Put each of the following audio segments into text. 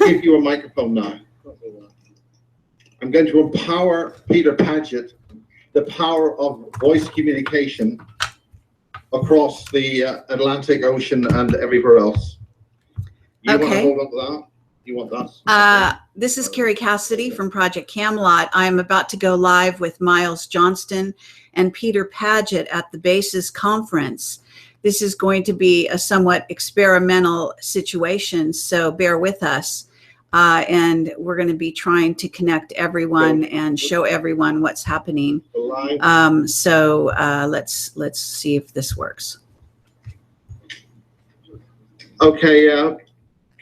give you a microphone now. I'm going to empower Peter Paget, the power of voice communication across the Atlantic Ocean and everywhere else. You want to hold up that? You want that? This is Kerry Cassidy from Project Camelot. I am about to go live with Miles Johnston and Peter Paget at the BASES conference. This is going to be a somewhat experimental situation, so bear with us. And we're going to be trying to connect everyone and show everyone what's happening. So let's see if this works. Okay,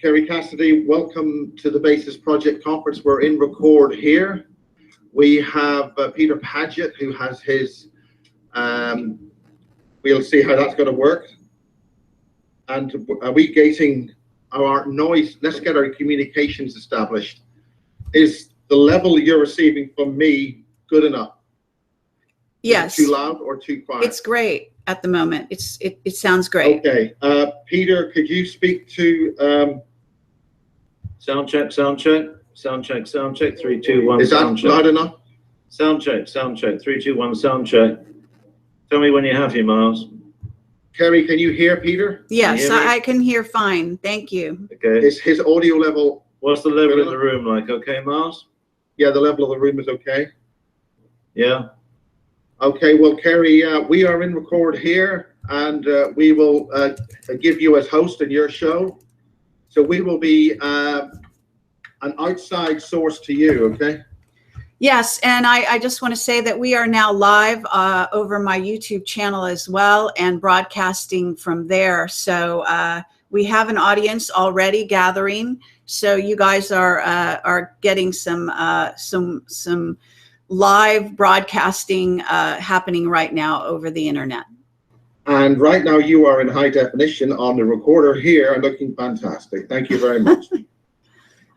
Kerry Cassidy, welcome to the BASES Project Conference. We're in record here. We have Peter Paget, who has his, we'll see how that's going to work. And are we getting our noise? Let's get our communications established. Is the level you're receiving from me good enough? Yes. Too loud or too quiet? It's great at the moment. It sounds great. Okay. Peter, could you speak to sound check, sound check, sound check, sound check, 3, 2, 1. Is that loud enough? Sound check, 3, 2, 1, sound check. Tell me when you have you, Miles. Kerry, can you hear Peter? Yes, I can hear fine. Thank you. Okay. Is his audio level? What's the level in the room like? Okay, Miles? Yeah, the level of the room is okay. Yeah. Okay, well, Kerry, we are in record here, and we will give you as host in your show. So we will be an outside source to you, okay? Yes, and I just want to say that we are now live over my YouTube channel as well and broadcasting from there. So we have an audience already gathering. So you guys are getting some live broadcasting happening right now over the internet. And right now you are in high definition on the recorder here and looking fantastic. Thank you very much.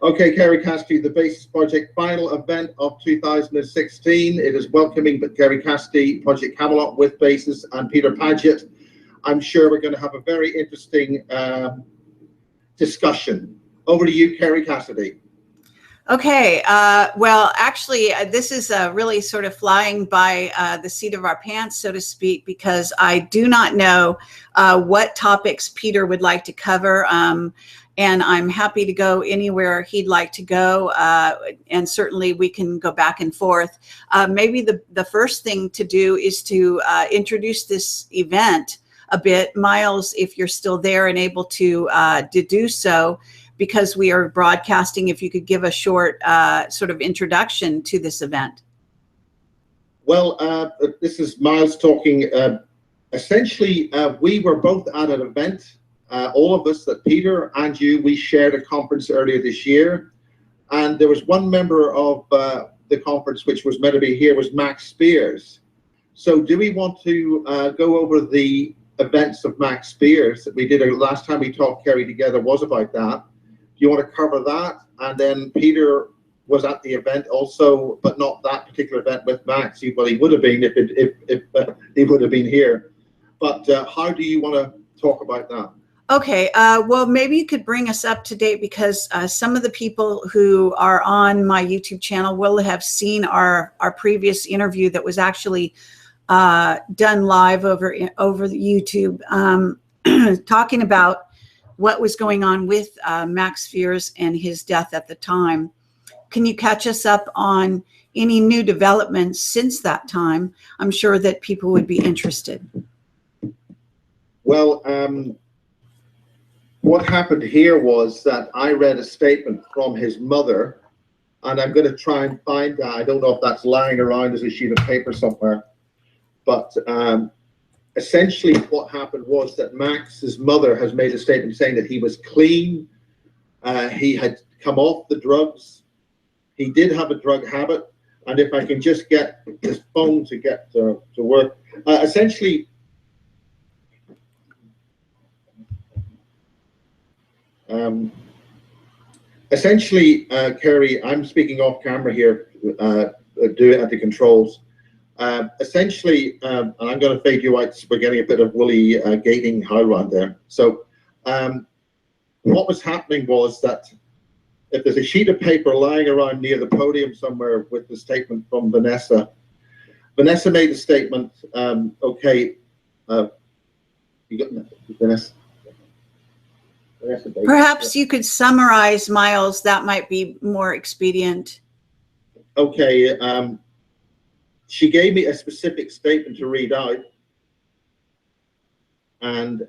Okay, Kerry Cassidy, the BASES Project final event of 2016. It is welcoming Kerry Cassidy, Project Camelot with BASES and Peter Paget. I'm sure we're going to have a very interesting discussion. Over to you, Kerry Cassidy. Okay, well, actually, this is really sort of flying by the seat of our pants, so to speak, because I do not know what topics Peter would like to cover. And I'm happy to go anywhere he'd like to go. And certainly we can go back and forth. Maybe the first thing to do is to introduce this event a bit. Miles, if you're still there and able to do so, because we are broadcasting, if you could give a short sort of introduction to this event. Well, this is Miles talking. Essentially, we were both at an event. All of us, that Peter and you, we shared a conference earlier this year, and there was one member of the conference which was meant to be here was Max Spears. So do we want to go over the events of Max Spears that we did last time we talked, Kerry, together was about that? Do you want to cover that? And then Peter was at the event also, but not that particular event with Max. Well, he would have been if he would have been here. But how do you want to talk about that? Okay, well, maybe you could bring us up to date, because some of the people who are on my YouTube channel will have seen our previous interview that was actually done live over the YouTube, talking about what was going on with Max Spears and his death at the time. Can you catch us up on any new developments since that time? I'm sure that people would be interested. Well, what happened here was that I read a statement from his mother, and I'm going to try and find that. I don't know if that's lying around as a sheet of paper somewhere, but essentially what happened was that Max's mother has made a statement saying that he was clean, he had come off the drugs, he did have a drug habit, and if I can just get this phone to get to work, essentially, Kerry, I'm speaking off camera here, do it at the controls. Essentially, and I'm going to fade you out, so we're getting a bit of woolly gating how around there. So what was happening was that if there's a sheet of paper lying around near the podium somewhere with the statement from Vanessa. Vanessa made a statement. Okay, you got Vanessa. Perhaps you could summarize, Miles. That might be more expedient. Okay. She gave me a specific statement to read out, and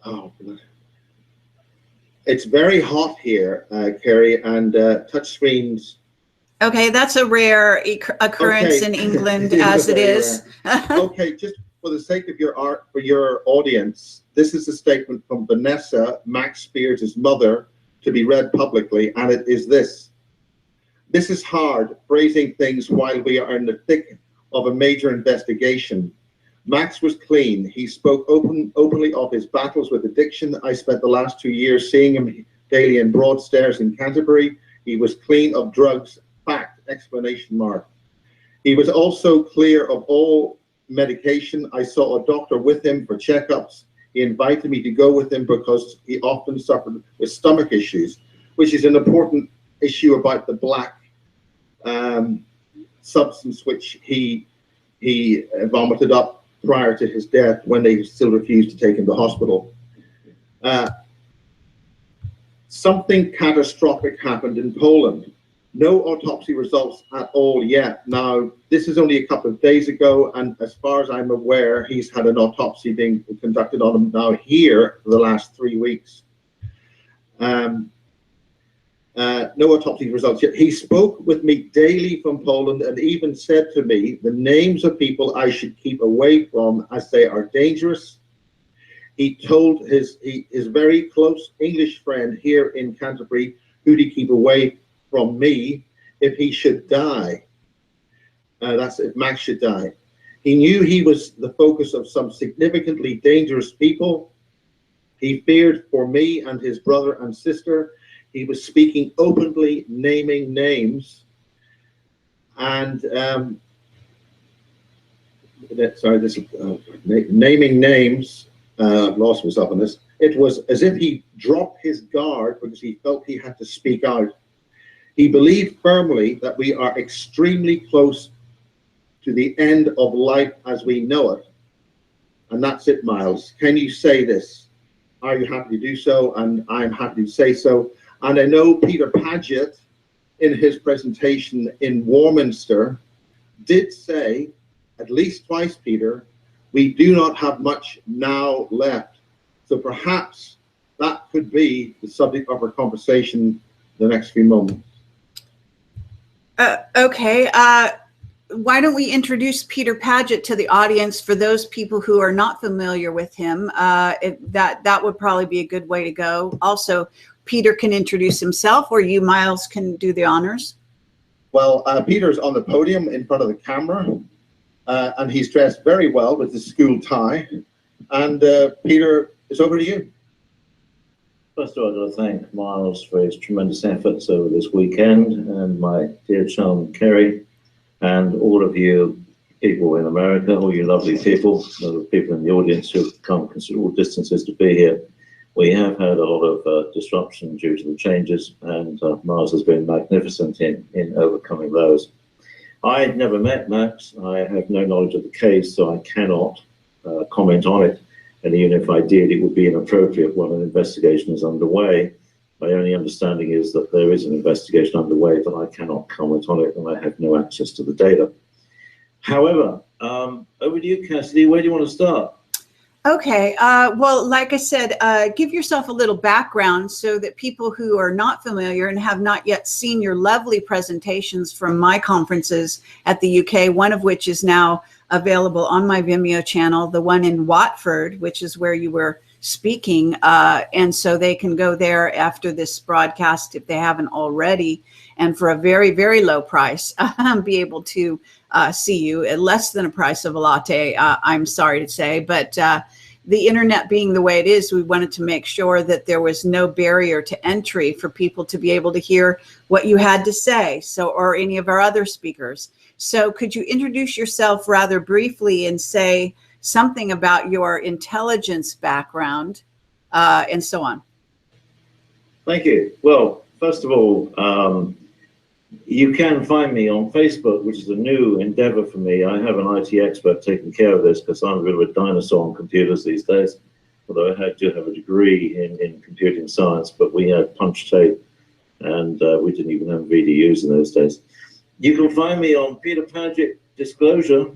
oh, it's very hot here, Kerry, and touchscreens. Okay, that's a rare occurrence in England, as it is. Okay, just for the sake of your audience, this is a statement from Vanessa, Max Spears' mother, to be read publicly, and it is this. This is hard, phrasing things while we are in the thick of a major investigation. Max was clean. He spoke openly of his battles with addiction. I spent the last 2 years seeing him daily in Broadstairs in Canterbury. He was clean of drugs. Fact, exclamation mark. He was also clear of all medication. I saw a doctor with him for checkups. He invited me to go with him because he often suffered with stomach issues, which is an important issue about the black substance which he vomited up prior to his death when they still refused to take him to hospital. Something catastrophic happened in Poland. No autopsy results at all yet. Now, this is only a couple of days ago, and as far as I'm aware, he's had an autopsy being conducted on him now here for the last 3 weeks. No autopsy results yet. He spoke with me daily from Poland and even said to me the names of people I should keep away from as they are dangerous. He told his very close English friend here in Canterbury who to keep away from me if he should die. That's if Max should die. He knew he was the focus of some significantly dangerous people. He feared for me and his brother and sister. He was speaking openly, naming names, and naming names. I've lost myself on this. It was as if he dropped his guard because he felt he had to speak out. He believed firmly that we are extremely close to the end of life as we know it. And that's it, Miles. Can you say this? Are you happy to do so? And I'm happy to say so. And I know Peter Paget, in his presentation in Warminster, did say, at least twice, Peter, we do not have much now left. So perhaps that could be the subject of our conversation the next few moments. Okay. Why don't we introduce Peter Paget to the audience for those people who are not familiar with him? That would probably be a good way to go. Also, Peter can introduce himself, or you, Miles, can do the honors. Well, Peter's on the podium in front of the camera, and he's dressed very well with his school tie. And Peter, it's over to you. First of all, I'd like to thank Miles for his tremendous efforts over this weekend, and my dear chum Kerry, and all of you people in America, all you lovely people, the people in the audience who have come considerable distances to be here. We have had a lot of disruption due to the changes, and Miles has been magnificent in overcoming those. I never met Max. I have no knowledge of the case, so I cannot comment on it. And even if I did, it would be inappropriate while an investigation is underway. My only understanding is that there is an investigation underway, but I cannot comment on it, and I have no access to the data. However, over to you, Cassidy. Where do you want to start? Okay. Well, like I said, give yourself a little background so that people who are not familiar and have not yet seen your lovely presentations from my conferences at the UK, one of which is now available on my Vimeo channel, the one in Watford, which is where you were speaking. And so they can go there after this broadcast if they haven't already, and for a very, very low price, be able to see you at less than a price of a latte, I'm sorry to say. But the internet being the way it is, we wanted to make sure that there was no barrier to entry for people to be able to hear what you had to say, so, or any of our other speakers. So could you introduce yourself rather briefly and say something about your intelligence background and so on? Thank you. Well, first of all, you can find me on Facebook, which is a new endeavor for me. I have an IT expert taking care of this because I'm a bit of a dinosaur on computers these days. Although I do have a degree in computing science, but we had punch tape and we didn't even have VDUs in those days. You can find me on Peter Paget Disclosure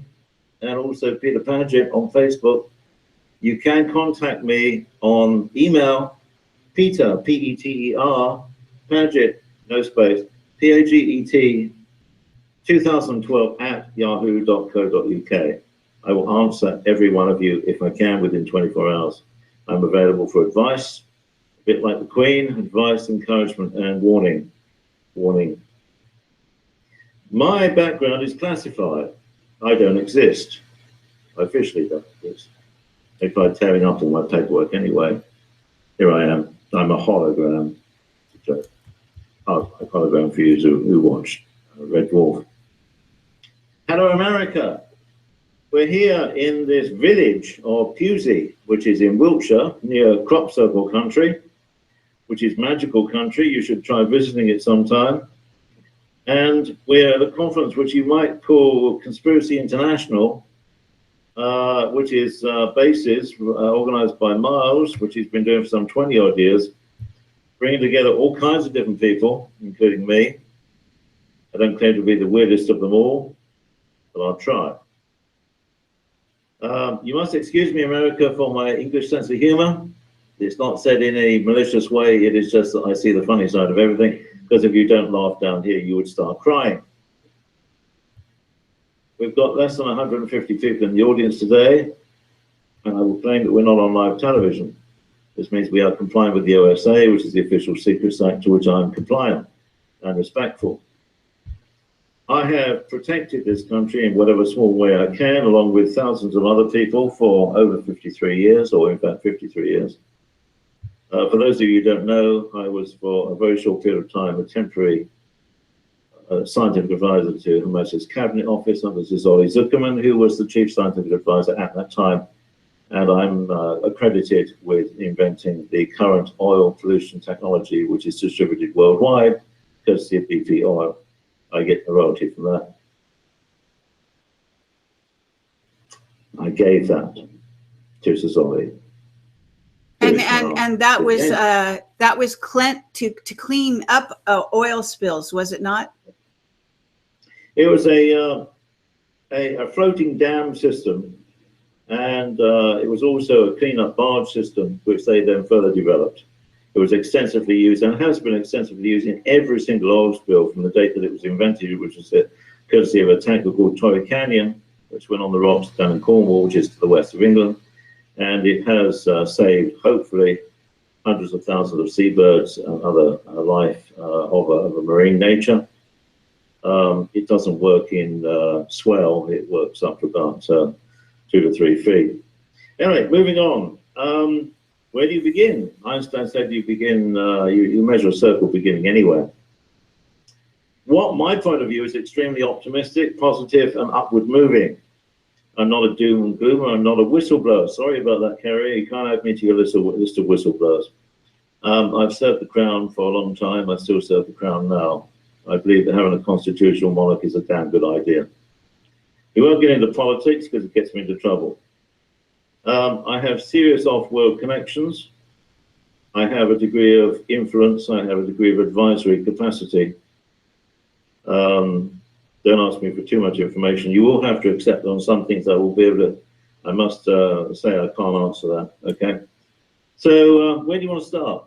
and also Peter Paget on Facebook. You can contact me on email, Peter, P-E-T-E-R, Paget, no space, P-A-G-E-T, 2012 at yahoo.co.uk. I will answer every one of you if I can within 24 hours. I'm available for advice, a bit like the Queen, advice, encouragement, and warning. My background is classified. I don't exist. I officially don't exist. They tried tearing up all my paperwork anyway. Here I am. I'm a hologram. A hologram for you who watched Red Dwarf. Hello, America. We're here in this village of Pewsey, which is in Wiltshire, near Crop Circle country, which is magical country. You should try visiting it sometime. And we're at a conference which you might call Conspiracy International, which is bases organized by Miles, which he's been doing for some 20 odd years, bringing together all kinds of different people, including me. I don't claim to be the weirdest of them all, but I'll try. You must excuse me, America, for my English sense of humor. It's not said in a malicious way. It is just that I see the funny side of everything, because if you don't laugh down here, you would start crying. We've got less than 150 people in the audience today, and I will claim that we're not on live television. This means we are compliant with the OSA, which is the official secrets act to which I'm compliant and respectful. I have protected this country in whatever small way I can, along with thousands of other people for over 53 years, or in fact 53 years. For those of you who don't know, I was for a very short period of time a temporary scientific advisor to Her Majesty's Cabinet Office under Zolly Zuckerman, who was the chief scientific advisor at that time. And I'm accredited with inventing the current oil pollution technology, which is distributed worldwide, courtesy of BP Oil. I get a royalty from that. I gave that to Zolly. And that was to clean up oil spills, was it not? It was a floating dam system, and it was also a cleanup barge system, which they then further developed. It was extensively used and has been extensively used in every single oil spill from the date that it was invented, which was courtesy of a tanker called Torrey Canyon, which went on the rocks down in Cornwall, which is to the west of England. And it has saved, hopefully, hundreds of thousands of seabirds and other life of a marine nature. It doesn't work in swell. It works up to about 2 to 3 feet. Anyway, moving on. Where do you begin? Einstein said you begin, you measure a circle beginning anywhere. What my point of view is extremely optimistic, positive, and upward moving. I'm not a doom and gloomer. I'm not a whistleblower. Sorry about that, Kerry. You can't add me to your list of whistleblowers. I've served the Crown for a long time. I still serve the Crown now. I believe that having a constitutional monarch is a damn good idea. We won't get into politics because it gets me into trouble. I have serious off-world connections. I have a degree of influence. I have a degree of advisory capacity. Don't ask me for too much information. You will have to accept on some things I will be able to, I must say I can't answer that, okay? So where do you want to start?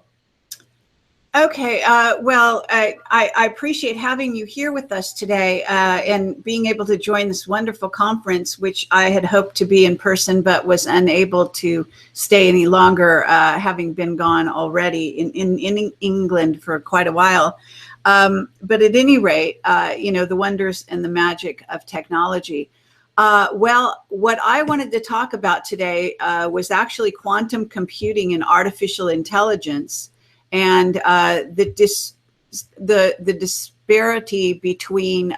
Okay, well, I appreciate having you here with us today and being able to join this wonderful conference, which I had hoped to be in person, but was unable to stay any longer, having been gone already in England for quite a while. But at any rate, you know, the wonders and the magic of technology. Well, what I wanted to talk about today was actually quantum computing and artificial intelligence, and the disparity between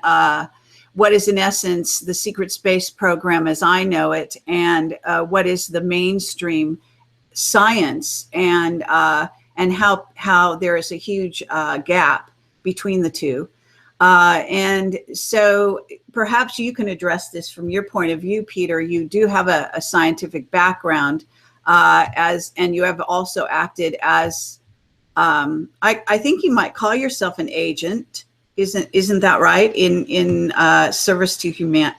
what is in essence the secret space program as I know it, and what is the mainstream science, and and how there is a huge gap between the two. And so perhaps you can address this from your point of view, Peter. You do have a scientific background, and you have also acted as, I think you might call yourself an agent. Isn't that right? In service to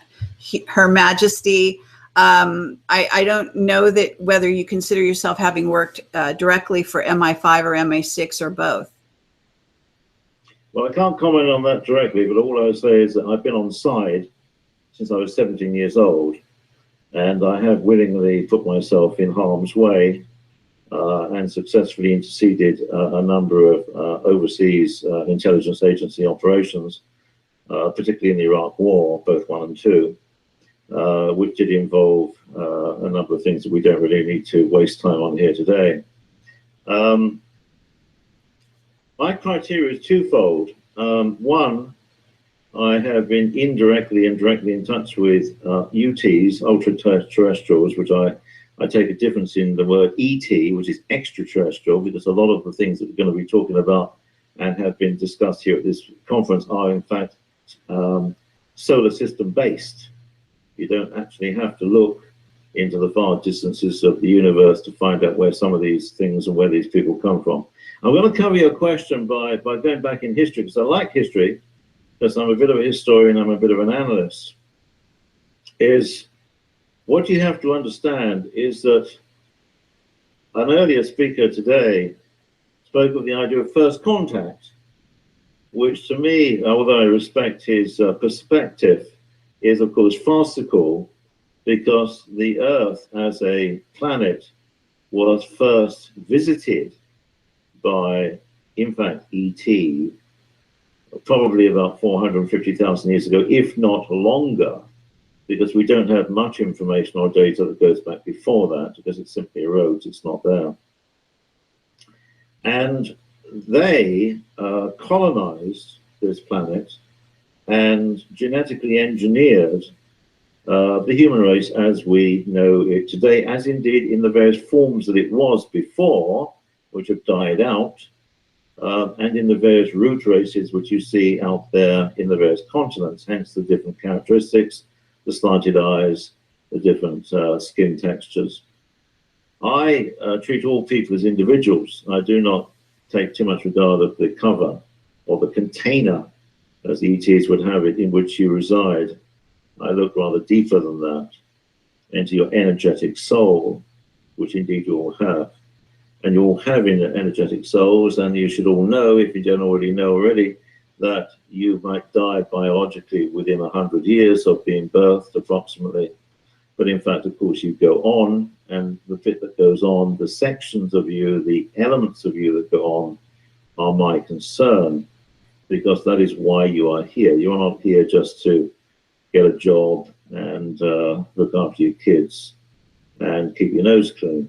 Her Majesty. I don't know that whether you consider yourself having worked directly for MI5 or MI6 or both. Well, I can't comment on that directly, but all I would say is that I've been on side since I was 17 years old, and I have willingly put myself in harm's way and successfully interceded a number of overseas intelligence agency operations, particularly in the Iraq War, both 1 and 2, which did involve a number of things that we don't really need to waste time on here today. My criteria is twofold. One, I have been indirectly and directly in touch with UTs, ultra-terrestrials, which I take a difference in the word ET, which is extraterrestrial, because a lot of the things that we're going to be talking about and have been discussed here at this conference are in fact solar system based. You don't actually have to look into the far distances of the universe to find out where some of these things and where these people come from. I'm going to cover your question by going back in history, because I like history, because I'm a bit of a historian, I'm a bit of an analyst. What you have to understand is that an earlier speaker today spoke of the idea of first contact, which to me, although I respect his perspective, is of course farcical, because the Earth as a planet was first visited by, in fact, ET, probably about 450,000 years ago, if not longer, because we don't have much information or data that goes back before that, because it simply erodes, it's not there. And they colonized this planet and genetically engineered the human race as we know it today, as indeed in the various forms that it was before, which have died out, and in the various root races which you see out there in the various continents, hence the different characteristics, the slanted eyes, the different skin textures. I treat all people as individuals. I do not take too much regard of the cover or the container, as the ETs would have it, in which you reside. I look rather deeper than that, into your energetic soul, which indeed you all have. And you all have energetic souls, and you should all know, if you don't already know already, that you might die biologically within 100 years of being birthed, approximately. But in fact, of course, you go on, and the bit that goes on, the sections of you, the elements of you that go on, are my concern, because that is why you are here. You're not here just to get a job and look after your kids and keep your nose clean.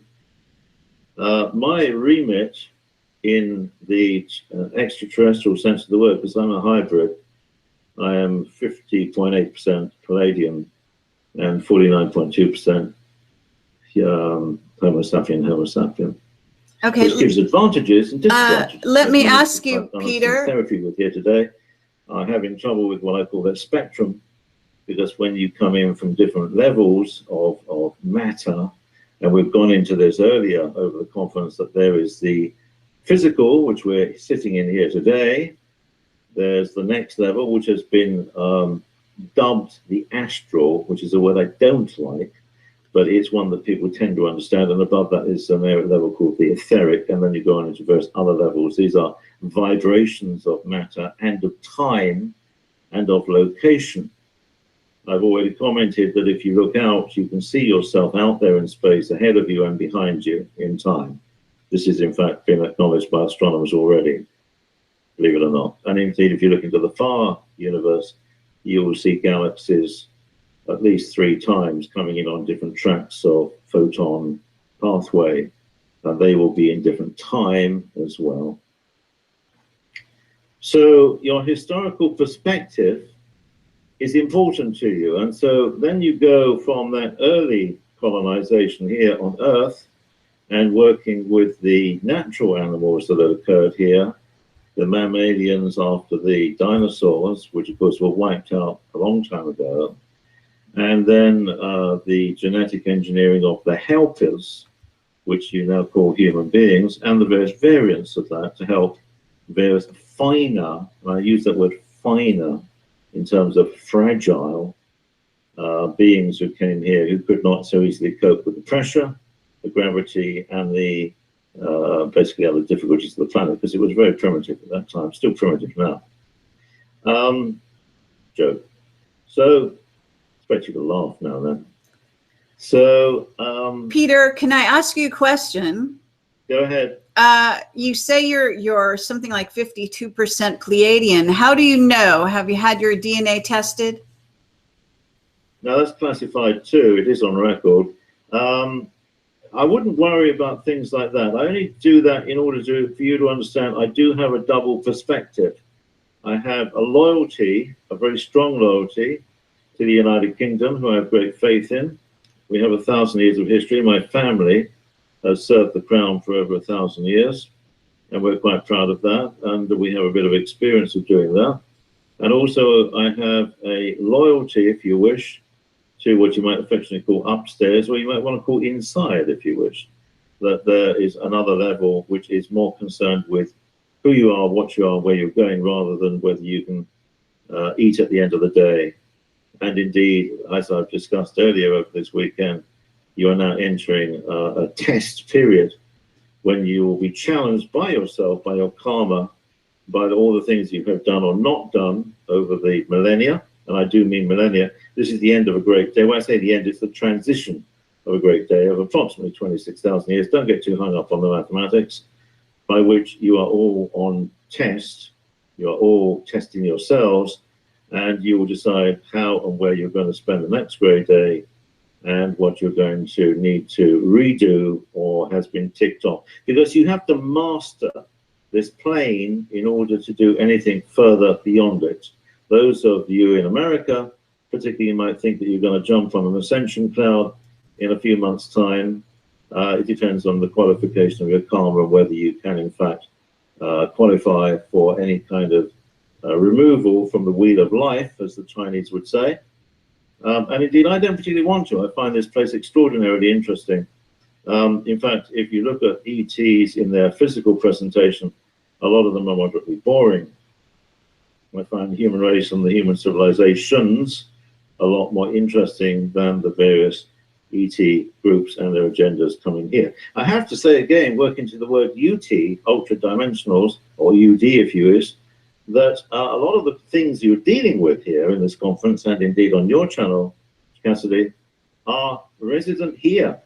My remit in the extraterrestrial sense of the word, because I'm a hybrid, I am 50.8% Palladium and 49.2% Homo sapien. Okay. Which gives advantages and disadvantages. Let me ask you, Peter. Therapy with here today. I'm having trouble with what I call that spectrum, because when you come in from different levels of matter, and we've gone into this earlier over the conference, that there is the physical, which we're sitting in here today. There's the next level, which has been dubbed the astral, which is a word I don't like, but it's one that people tend to understand. And above that is an level called the etheric, and then you go on into various other levels. These are vibrations of matter and of time and of location. I've already commented that if you look out, you can see yourself out there in space, ahead of you and behind you in time. This has in fact been acknowledged by astronomers already, believe it or not. And indeed, if you look into the far universe, you will see galaxies at least 3 times coming in on different tracks of photon pathway, and they will be in different time as well. So your historical perspective is important to you, and so then you go from that early colonization here on Earth and working with the natural animals that had occurred here, the mammalians after the dinosaurs, which of course were wiped out a long time ago, and then the genetic engineering of the helpers, which you now call human beings, and the various variants of that to help various finer, and I use that word finer in terms of fragile beings who came here who could not so easily cope with the pressure, the gravity, and the basically other difficulties of the planet, because it was very primitive at that time, still primitive now. Joke. So, expect you to laugh now then. So, Peter, can I ask you a question? Go ahead. You say you're something like 52% Pleiadian. How do you know? Have you had your DNA tested? Now that's classified too. It is on record. I wouldn't worry about things like that. I only do that in order for you to understand I do have a double perspective. I have a loyalty, a very strong loyalty to the United Kingdom, who I have great faith in. We have 1,000 years of history. My family has served the crown for over 1,000 years, and we're quite proud of that, and we have a bit of experience of doing that. And also I have a loyalty, if you wish, to what you might affectionately call upstairs, or you might want to call inside, if you wish. That there is another level which is more concerned with who you are, what you are, where you're going, rather than whether you can eat at the end of the day. And indeed, as I've discussed earlier over this weekend, you are now entering a test period when you will be challenged by yourself, by your karma, by all the things you have done or not done over the millennia. And I do mean millennia. This is the end of a great day. When I say the end, it's the transition of a great day of approximately 26,000 years. Don't get too hung up on the mathematics, by which you are all on test. You are all testing yourselves, and you will decide how and where you're going to spend the next great day and what you're going to need to redo or has been ticked off. Because you have to master this plane in order to do anything further beyond it. Those of you in America, particularly, you might think that you're going to jump on an ascension cloud in a few months' time. It depends on the qualification of your karma and whether you can, in fact, qualify for any kind of removal from the wheel of life, as the Chinese would say. And indeed, I don't particularly want to. I find this place extraordinarily interesting. In fact, if you look at ETs in their physical presentation, a lot of them are moderately boring. I find the human race and the human civilizations a lot more interesting than the various ET groups and their agendas coming here. I have to say again, working to the word UT, ultra dimensionals, or UD if you wish, that a lot of the things you're dealing with here in this conference, and indeed on your channel, Cassidy, are resident here.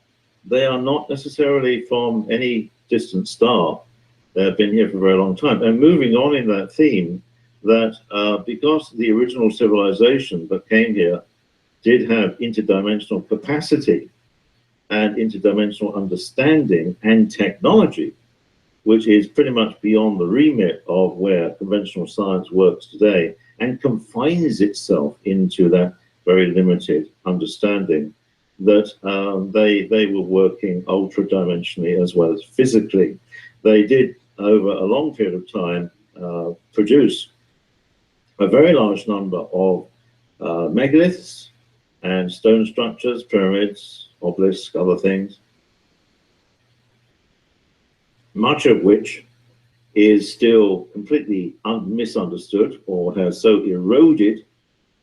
They are not necessarily from any distant star. They have been here for a very long time. And moving on in that theme, that because the original civilization that came here did have interdimensional capacity and interdimensional understanding and technology, which is pretty much beyond the remit of where conventional science works today and confines itself into that very limited understanding, that they were working ultra-dimensionally as well as physically. They did, over a long period of time, produce a very large number of megaliths and stone structures, pyramids, obelisks, other things, much of which is still completely misunderstood or has so eroded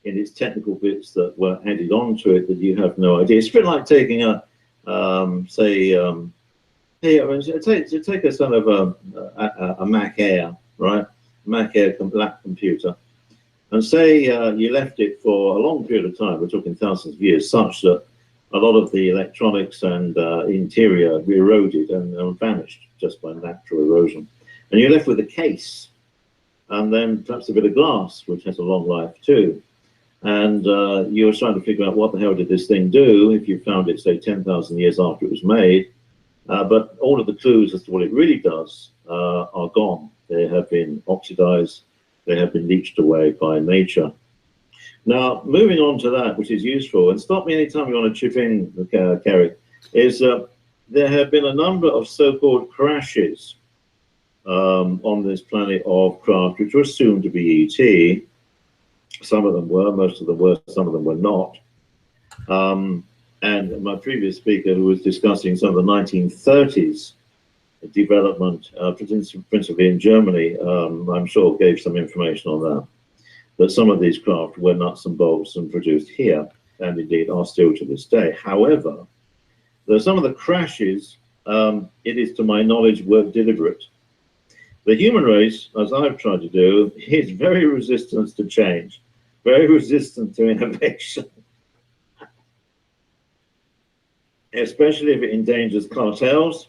in its technical bits that were added on to it that you have no idea. It's a bit like taking a, take a sort of a Mac Air, right? Mac Air lap computer, and say you left it for a long period of time, we're talking thousands of years, such that a lot of the electronics and interior eroded and vanished just by natural erosion. And you're left with a case, and then perhaps a bit of glass, which has a long life too. And you're trying to figure out what the hell did this thing do if you found it, say, 10,000 years after it was made. But all of the clues as to what it really does are gone. They have been oxidized. They have been leached away by nature. Now, moving on to that, which is useful, and stop me anytime you want to chip in, Kerry, is there have been a number of so-called crashes on this planet of craft, which were assumed to be ET. Some of them were, most of them were, some of them were not. And my previous speaker, who was discussing some of the 1930s development, principally in Germany, I'm sure gave some information on that. That some of these craft were nuts and bolts and produced here, and indeed are still to this day. However, there are some of the crashes, it is to my knowledge, were deliberate. The human race, as I've tried to do, is very resistant to change, very resistant to innovation, especially if it endangers cartels,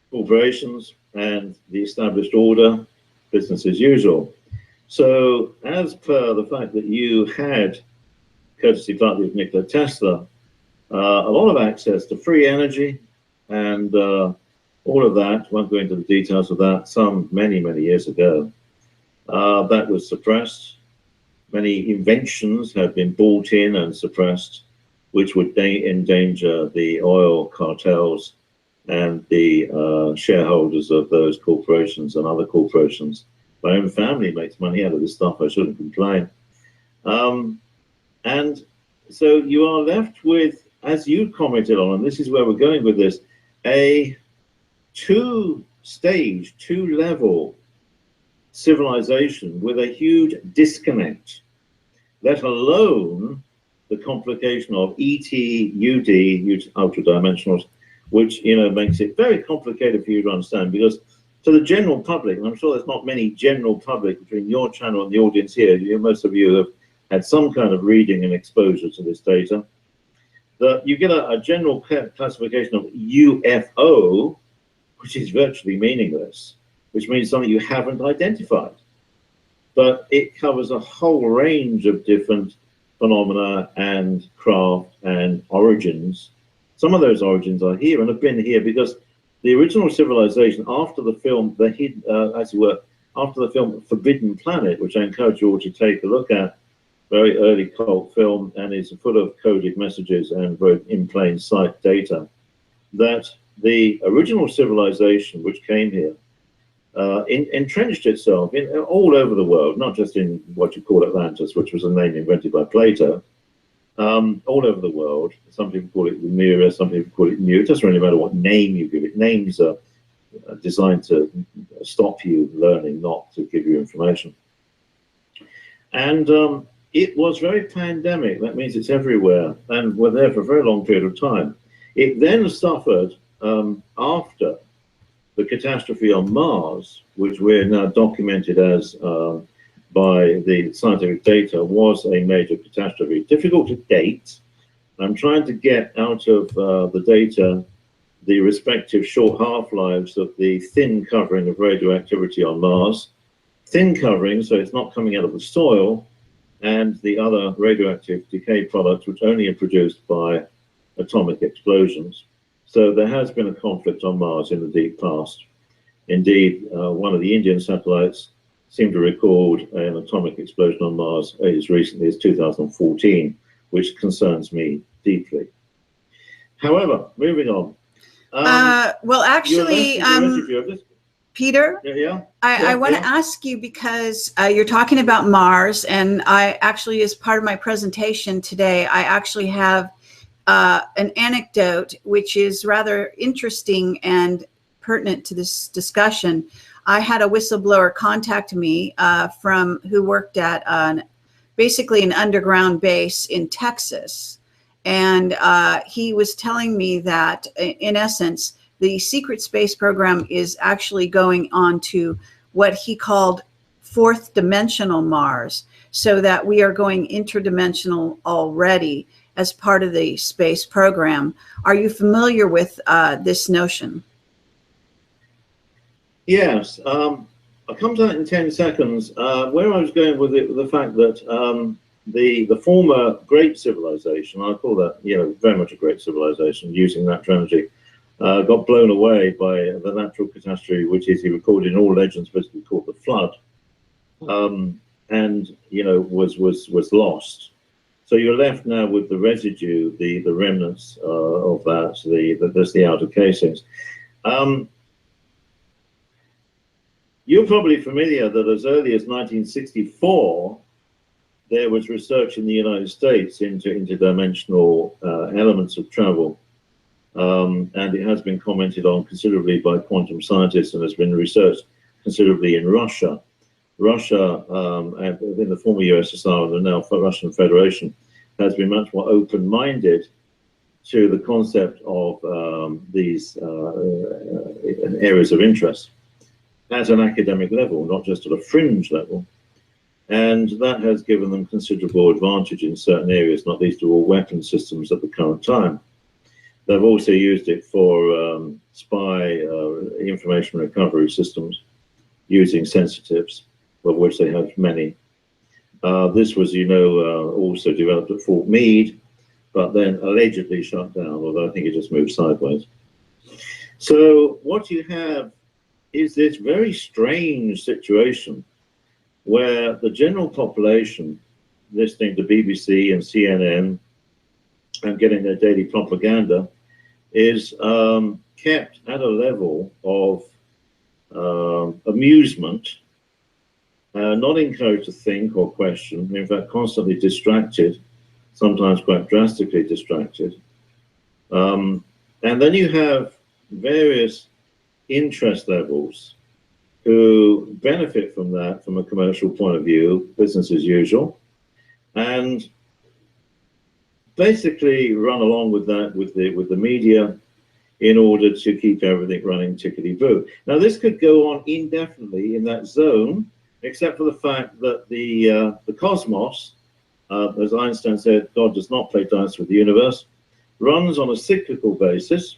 corporations, and the established order, business as usual. So, as per the fact that you had, courtesy partly of Nikola Tesla, a lot of access to free energy and all of that, won't go into the details of that, many years ago, that was suppressed. Many inventions have been bought in and suppressed, which would endanger the oil cartels and the shareholders of those corporations and other corporations. My own family makes money out of this stuff, I shouldn't complain. And so you are left with, as you commented on, and this is where we're going with this, a two-stage, two-level civilization with a huge disconnect, let alone the complication of ET, UD, ultra-dimensionals, which, you know, makes it very complicated for you to understand, because to the general public, and I'm sure there's not many general public between your channel and the audience here, most of you have had some kind of reading and exposure to this data, that you get a general classification of UFO, which is virtually meaningless, which means something you haven't identified. But it covers a whole range of different phenomena and craft and origins. Some of those origins are here and have been here because the original civilization, after the film, as it were, after the film Forbidden Planet, which I encourage you all to take a look at, very early cult film, and is full of coded messages and very in plain sight data, that the original civilization which came here entrenched itself all over the world, not just in what you call Atlantis, which was a name invented by Plato, all over the world. Some people call it Lemuria, some people call it Mu. It doesn't really matter what name you give it. Names are designed to stop you learning, not to give you information. And it was very pandemic. That means it's everywhere, and we're there for a very long period of time. It then suffered after the catastrophe on Mars, which we're now documented as by the scientific data, was a major catastrophe. Difficult to date. I'm trying to get out of the data the respective short half-lives of the thin covering of radioactivity on Mars. Thin covering, so it's not coming out of the soil, and the other radioactive decay products, which only are produced by atomic explosions. So there has been a conflict on Mars in the deep past. Indeed, one of the Indian satellites seemed to record an atomic explosion on Mars as recently as 2014, which concerns me deeply. However, moving on. Well, actually, Peter, I want to ask you, because you're talking about Mars, and I actually, as part of my presentation today, I actually have an anecdote which is rather interesting and pertinent to this discussion. I had a whistleblower contact me who worked at basically an underground base in Texas. And he was telling me that, in essence, the secret space program is actually going on to what he called fourth dimensional Mars, so that we are going interdimensional already as part of the space program. Are you familiar with this notion? Yes. I'll come to that in 10 seconds. Where I was going with it, the fact that the former great civilization, I call that, very much a great civilization, using that terminology, got blown away by the natural catastrophe, which is, he recorded in all legends, basically called the flood, and was lost. So you're left now with the residue, the remnants of that, there's the outer casings. You're probably familiar that as early as 1964, there was research in the United States into interdimensional elements of travel. And it has been commented on considerably by quantum scientists and has been researched considerably in Russia. Russia, in the former USSR and the now Russian Federation, has been much more open-minded to the concept of these areas of interest at an academic level, not just at a fringe level. And that has given them considerable advantage in certain areas, not least of all weapon systems at the current time. They've also used it for spy information recovery systems using sensitives, of which they have many. This was, you know, also developed at Fort Meade, but then allegedly shut down, although I think it just moved sideways. So what you have is this very strange situation where the general population listening to BBC and CNN and getting their daily propaganda is kept at a level of amusement, not encouraged to think or question, in fact constantly distracted, sometimes quite drastically distracted. And then you have various interest levels who benefit from that from a commercial point of view, business as usual, and basically run along with that with the media in order to keep everything running tickety-boo. Now this could go on indefinitely in that zone, except for the fact that the cosmos, as Einstein said, God does not play dice with the universe, runs on a cyclical basis,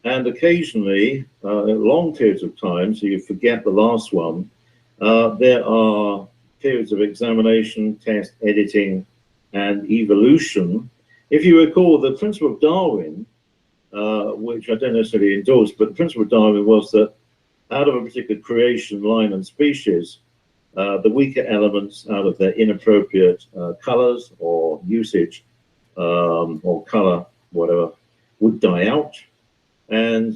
and occasionally, long periods of time, so you forget the last one, there are periods of examination, test, editing, and evolution. If you recall, the principle of Darwin, which I don't necessarily endorse, but the principle of Darwin was that out of a particular creation line and species, the weaker elements out of their inappropriate colors or usage or color, whatever, would die out, and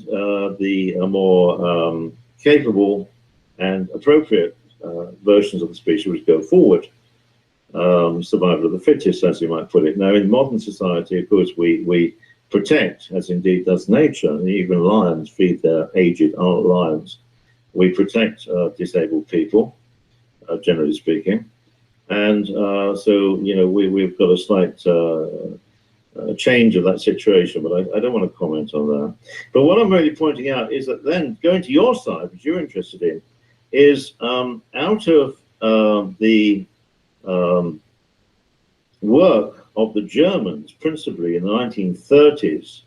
the more capable and appropriate versions of the species would go forward. Survival of the fittest, as you might put it. Now, in modern society, of course, we protect, as indeed does nature, and even lions feed their aged lions. We protect disabled people, generally speaking. And so, you know, we've got a slight change of that situation, but I don't want to comment on that. But what I'm really pointing out is that then, going to your side, which you're interested in, is out of the work of the Germans, principally in the 1930s,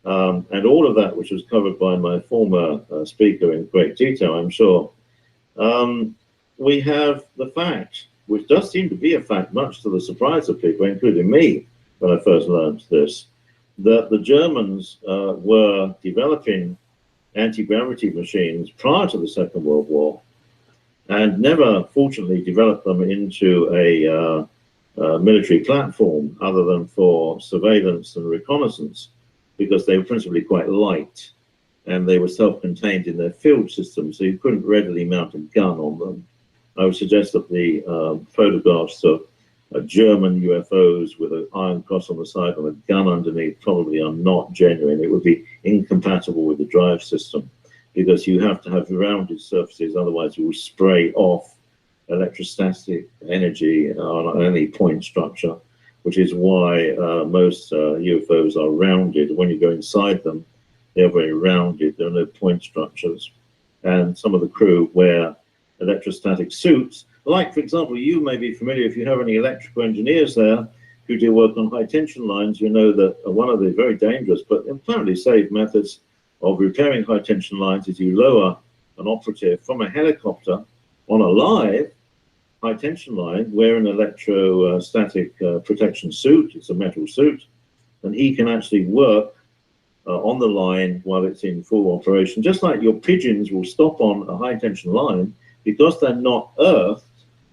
and all of that which was covered by my former speaker in great detail, I'm sure, we have the fact, which does seem to be a fact, much to the surprise of people, including me, when I first learned this, that the Germans were developing anti-gravity machines prior to the Second World War, and never, fortunately, developed them into a military platform other than for surveillance and reconnaissance, because they were principally quite light, and they were self-contained in their field system, so you couldn't readily mount a gun on them. I would suggest that the photographs of German UFOs with an iron cross on the side and a gun underneath probably are not genuine. It would be incompatible with the drive system, because you have to have rounded surfaces, otherwise you will spray off electrostatic energy on any point structure, which is why most UFOs are rounded. When you go inside them, they're very rounded. There are no point structures. And some of the crew wear electrostatic suits. Like, for example, you may be familiar, if you have any electrical engineers there who do work on high tension lines, you know that one of the very dangerous but apparently safe methods of repairing high tension lines is you lower an operative from a helicopter on a live high tension line, wear an electrostatic protection suit, it's a metal suit, and he can actually work on the line while it's in full operation. Just like your pigeons will stop on a high tension line, because they're not earthed,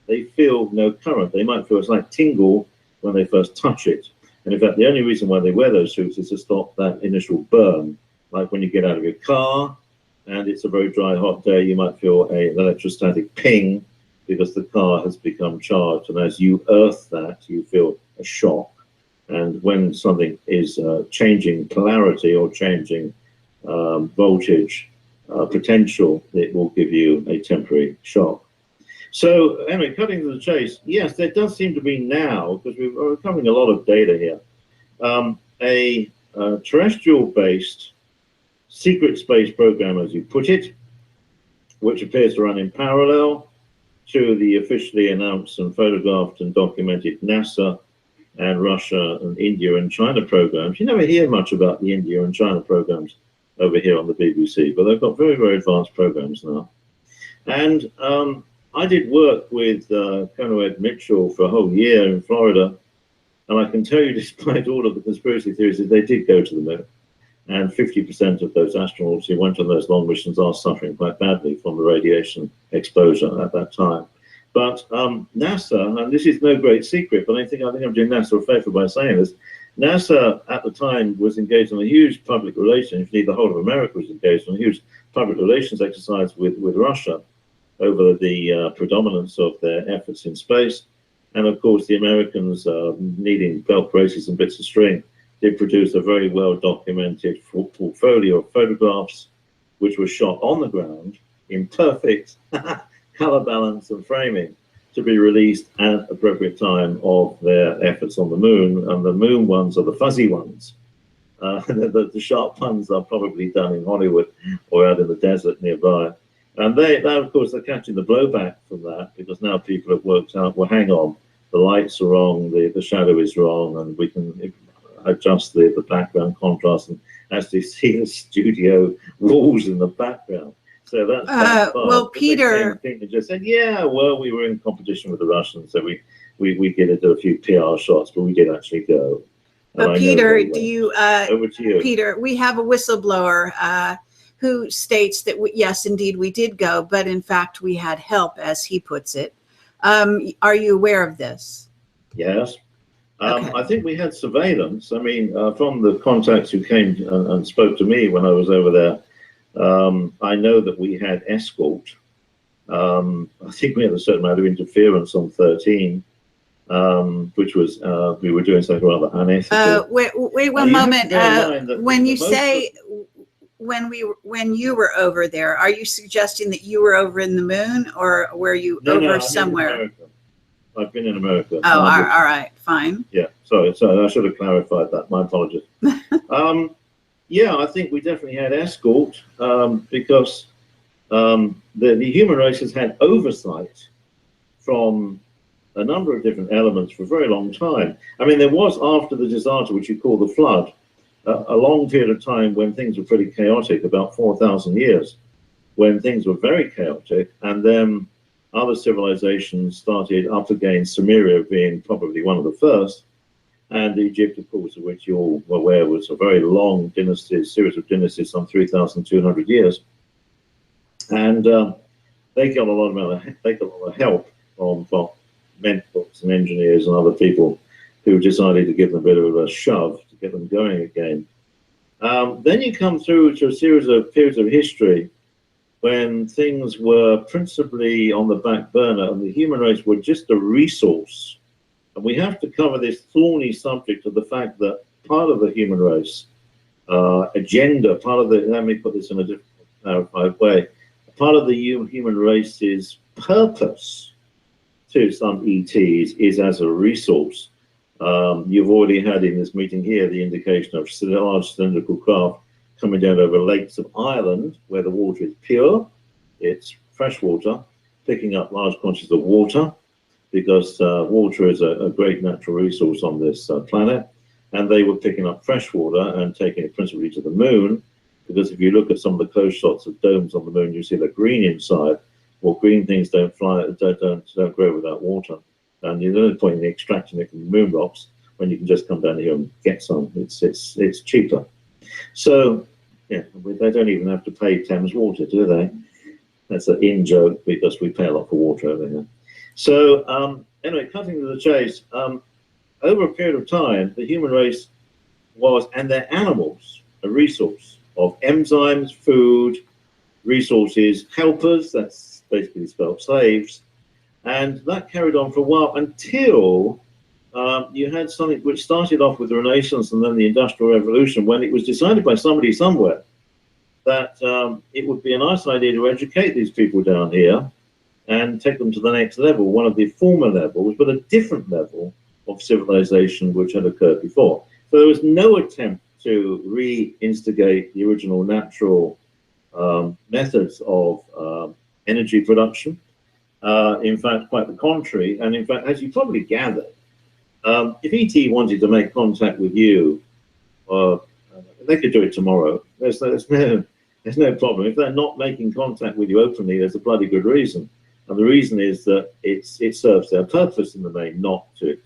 they feel no current. They might feel a slight tingle when they first touch it. And in fact, the only reason why they wear those suits is to stop that initial burn. Like when you get out of your car and it's a very dry, hot day, you might feel an electrostatic ping because the car has become charged. And as you earth that, you feel a shock. And when something is changing polarity or changing voltage potential, it will give you a temporary shock. So anyway, cutting to the chase, yes, there does seem to be now, because we're recovering a lot of data here, a terrestrial-based secret space program, as you put it, which appears to run in parallel to the officially announced and photographed and documented NASA and Russia and India and China programs. You never hear much about the India and China programs over here on the BBC, but they've got very, very advanced programs now. And I did work with Colonel Ed Mitchell for a whole year in Florida, and I can tell you, despite all of the conspiracy theories, that they did go to the moon. And 50% of those astronauts who went on those long missions are suffering quite badly from the radiation exposure at that time. But NASA, and this is no great secret, but I think I'm doing NASA a favor by saying this, NASA at the time was engaged in a huge public relations, indeed the whole of America was engaged in a huge public relations exercise with Russia over the predominance of their efforts in space. And of course, the Americans, needing belt braces and bits of string, did produce a very well documented portfolio of photographs, which were shot on the ground in perfect color balance and framing to be released at appropriate time of their efforts on the moon. And the moon ones are the fuzzy ones. The sharp ones are probably done in Hollywood or out in the desert nearby. And they, of course, they're catching the blowback from that, because now people have worked out, well, hang on, the lights are wrong, the shadow is wrong, and we can adjust the background contrast and actually see the studio walls in the background. So that's well, Peter, they just said, yeah, well, we were in competition with the Russians, so we get into a few PR shots, but we did actually go. But Peter, do you? Over to you, Peter. We have a whistleblower who states that yes, indeed, we did go, but in fact, we had help, as he puts it. Are you aware of this? Yes. Okay. I think we had surveillance. I mean, from the contacts who came and spoke to me when I was over there, I know that we had escort. I think we had a certain amount of interference on 13, which was we were doing something rather unethical. Wait one moment. When you say when you were over there, are you suggesting that you were over in the moon, or were you over somewhere? I've been in America. Oh, all right, fine. Yeah, sorry, I should have clarified that. My apologies. Yeah, I think we definitely had escort because the human race has had oversight from a number of different elements for a very long time. I mean, there was, after the disaster, which you call the flood, a long period of time when things were pretty chaotic, about 4,000 years, when things were very chaotic, and then other civilizations started up again, Sumeria being probably one of the first, and Egypt, of course, of which you all were aware, was a very long dynasty, series of dynasties, some 3,200 years. And they got a lot of help from mentors and engineers and other people who decided to give them a bit of a shove to get them going again. Then you come through to a series of periods of history when things were principally on the back burner and the human race were just a resource. And we have to cover this thorny subject of the fact that part of the human race agenda, let me put this in a different clarified way, part of the human race's purpose to some ETs is as a resource. You've already had in this meeting here the indication of large cylindrical craft coming down over lakes of Ireland, where the water is pure, it's fresh water, picking up large quantities of water, because water is a great natural resource on this planet, and they were picking up fresh water and taking it principally to the moon, because if you look at some of the close shots of domes on the moon, you see the green inside. Well, green things don't fly, don't grow without water, and there's no point in extracting it from the moon rocks when you can just come down here and get some. It's cheaper. So, yeah, they don't even have to pay Thames Water, do they? That's an in-joke, because we pay a lot for water over here. So, anyway, cutting to the chase, over a period of time, the human race was, and their animals, a resource of enzymes, food, resources, helpers, that's basically spelled slaves, and that carried on for a while until you had something which started off with the Renaissance and then the Industrial Revolution, when it was decided by somebody somewhere that it would be a nice idea to educate these people down here and take them to the next level, one of the former levels, but a different level of civilization which had occurred before. So there was no attempt to reinstigate the original natural methods of energy production. In fact, quite the contrary. And in fact, as you probably gathered, if ET wanted to make contact with you, they could do it tomorrow. There's no problem. If they're not making contact with you openly, there's a bloody good reason. And the reason is that it serves their purpose in the main, not to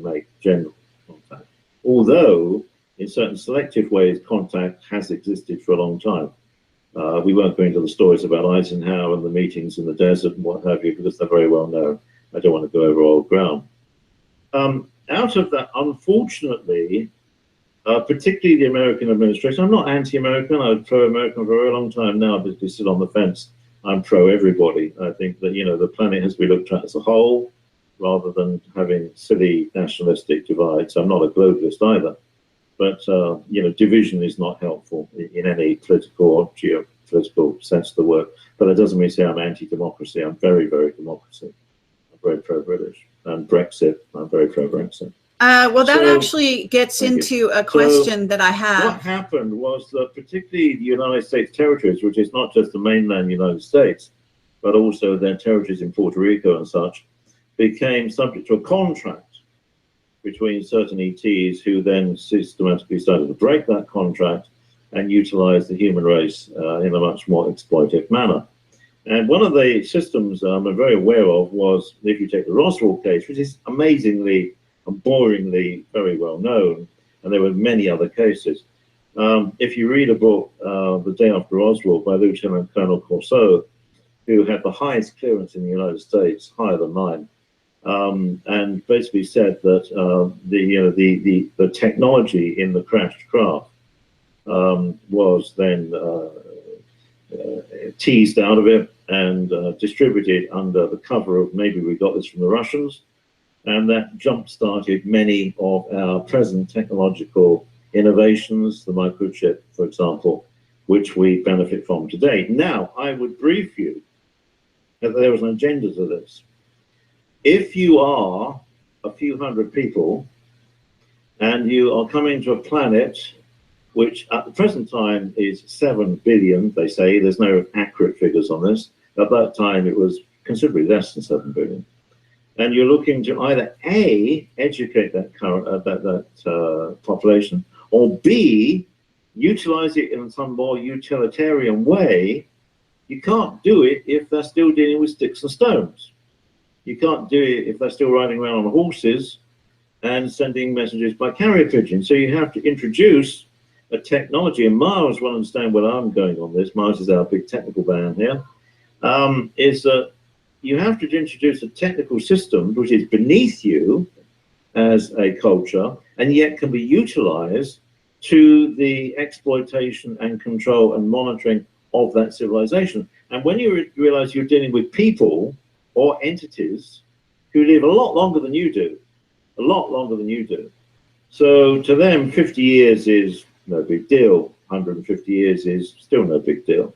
make general contact. Although, in certain selective ways, contact has existed for a long time. We won't go into the stories about Eisenhower and the meetings in the desert and what have you, because they're very well known. I don't want to go over old ground. Out of that, unfortunately, particularly the American administration, I'm not anti-American, I was pro-American for a very long time now, but to sit on the fence, I'm pro-everybody. I think that, the planet has to be looked at as a whole, rather than having silly nationalistic divides. I'm not a globalist either. But, division is not helpful in any political or geopolitical sense of the word. But that doesn't mean to say I'm anti-democracy. I'm very, very democracy. I'm very pro-British. And Brexit, I'm very pro-Brexit. Well, that actually gets into a question that I have. What happened was that particularly the United States territories, which is not just the mainland United States, but also their territories in Puerto Rico and such, became subject to a contract between certain ETs who then systematically started to break that contract and utilize the human race in a much more exploitative manner. And one of the systems I'm very aware of was, if you take the Roswell case, which is amazingly and boringly very well known, and there were many other cases. If you read a book, The Day After Roswell, by Lieutenant Colonel Corso, who had the highest clearance in the United States, higher than mine, and basically said that the technology in the crashed craft was then teased out of it and distributed under the cover of, maybe we got this from the Russians, and that jump-started many of our present technological innovations, the microchip, for example, which we benefit from today. Now, I would brief you that there was an agenda to this. If you are a few hundred people and you are coming to a planet which at the present time is 7 billion, they say, there's no accurate figures on this. At that time, it was considerably less than 7 billion. And you're looking to either A, educate that population, or B, utilize it in some more utilitarian way. You can't do it if they're still dealing with sticks and stones. You can't do it if they're still riding around on horses and sending messages by carrier pigeon. So you have to introduce a technology, and Miles will understand where I'm going on this. Miles is our big technical man here. Is that you have to introduce a technical system which is beneath you as a culture, and yet can be utilized to the exploitation and control and monitoring of that civilization. And when you realize you're dealing with people or entities who live a lot longer than you do, a lot longer than you do. So to them, 50 years is no big deal. 150 years is still no big deal.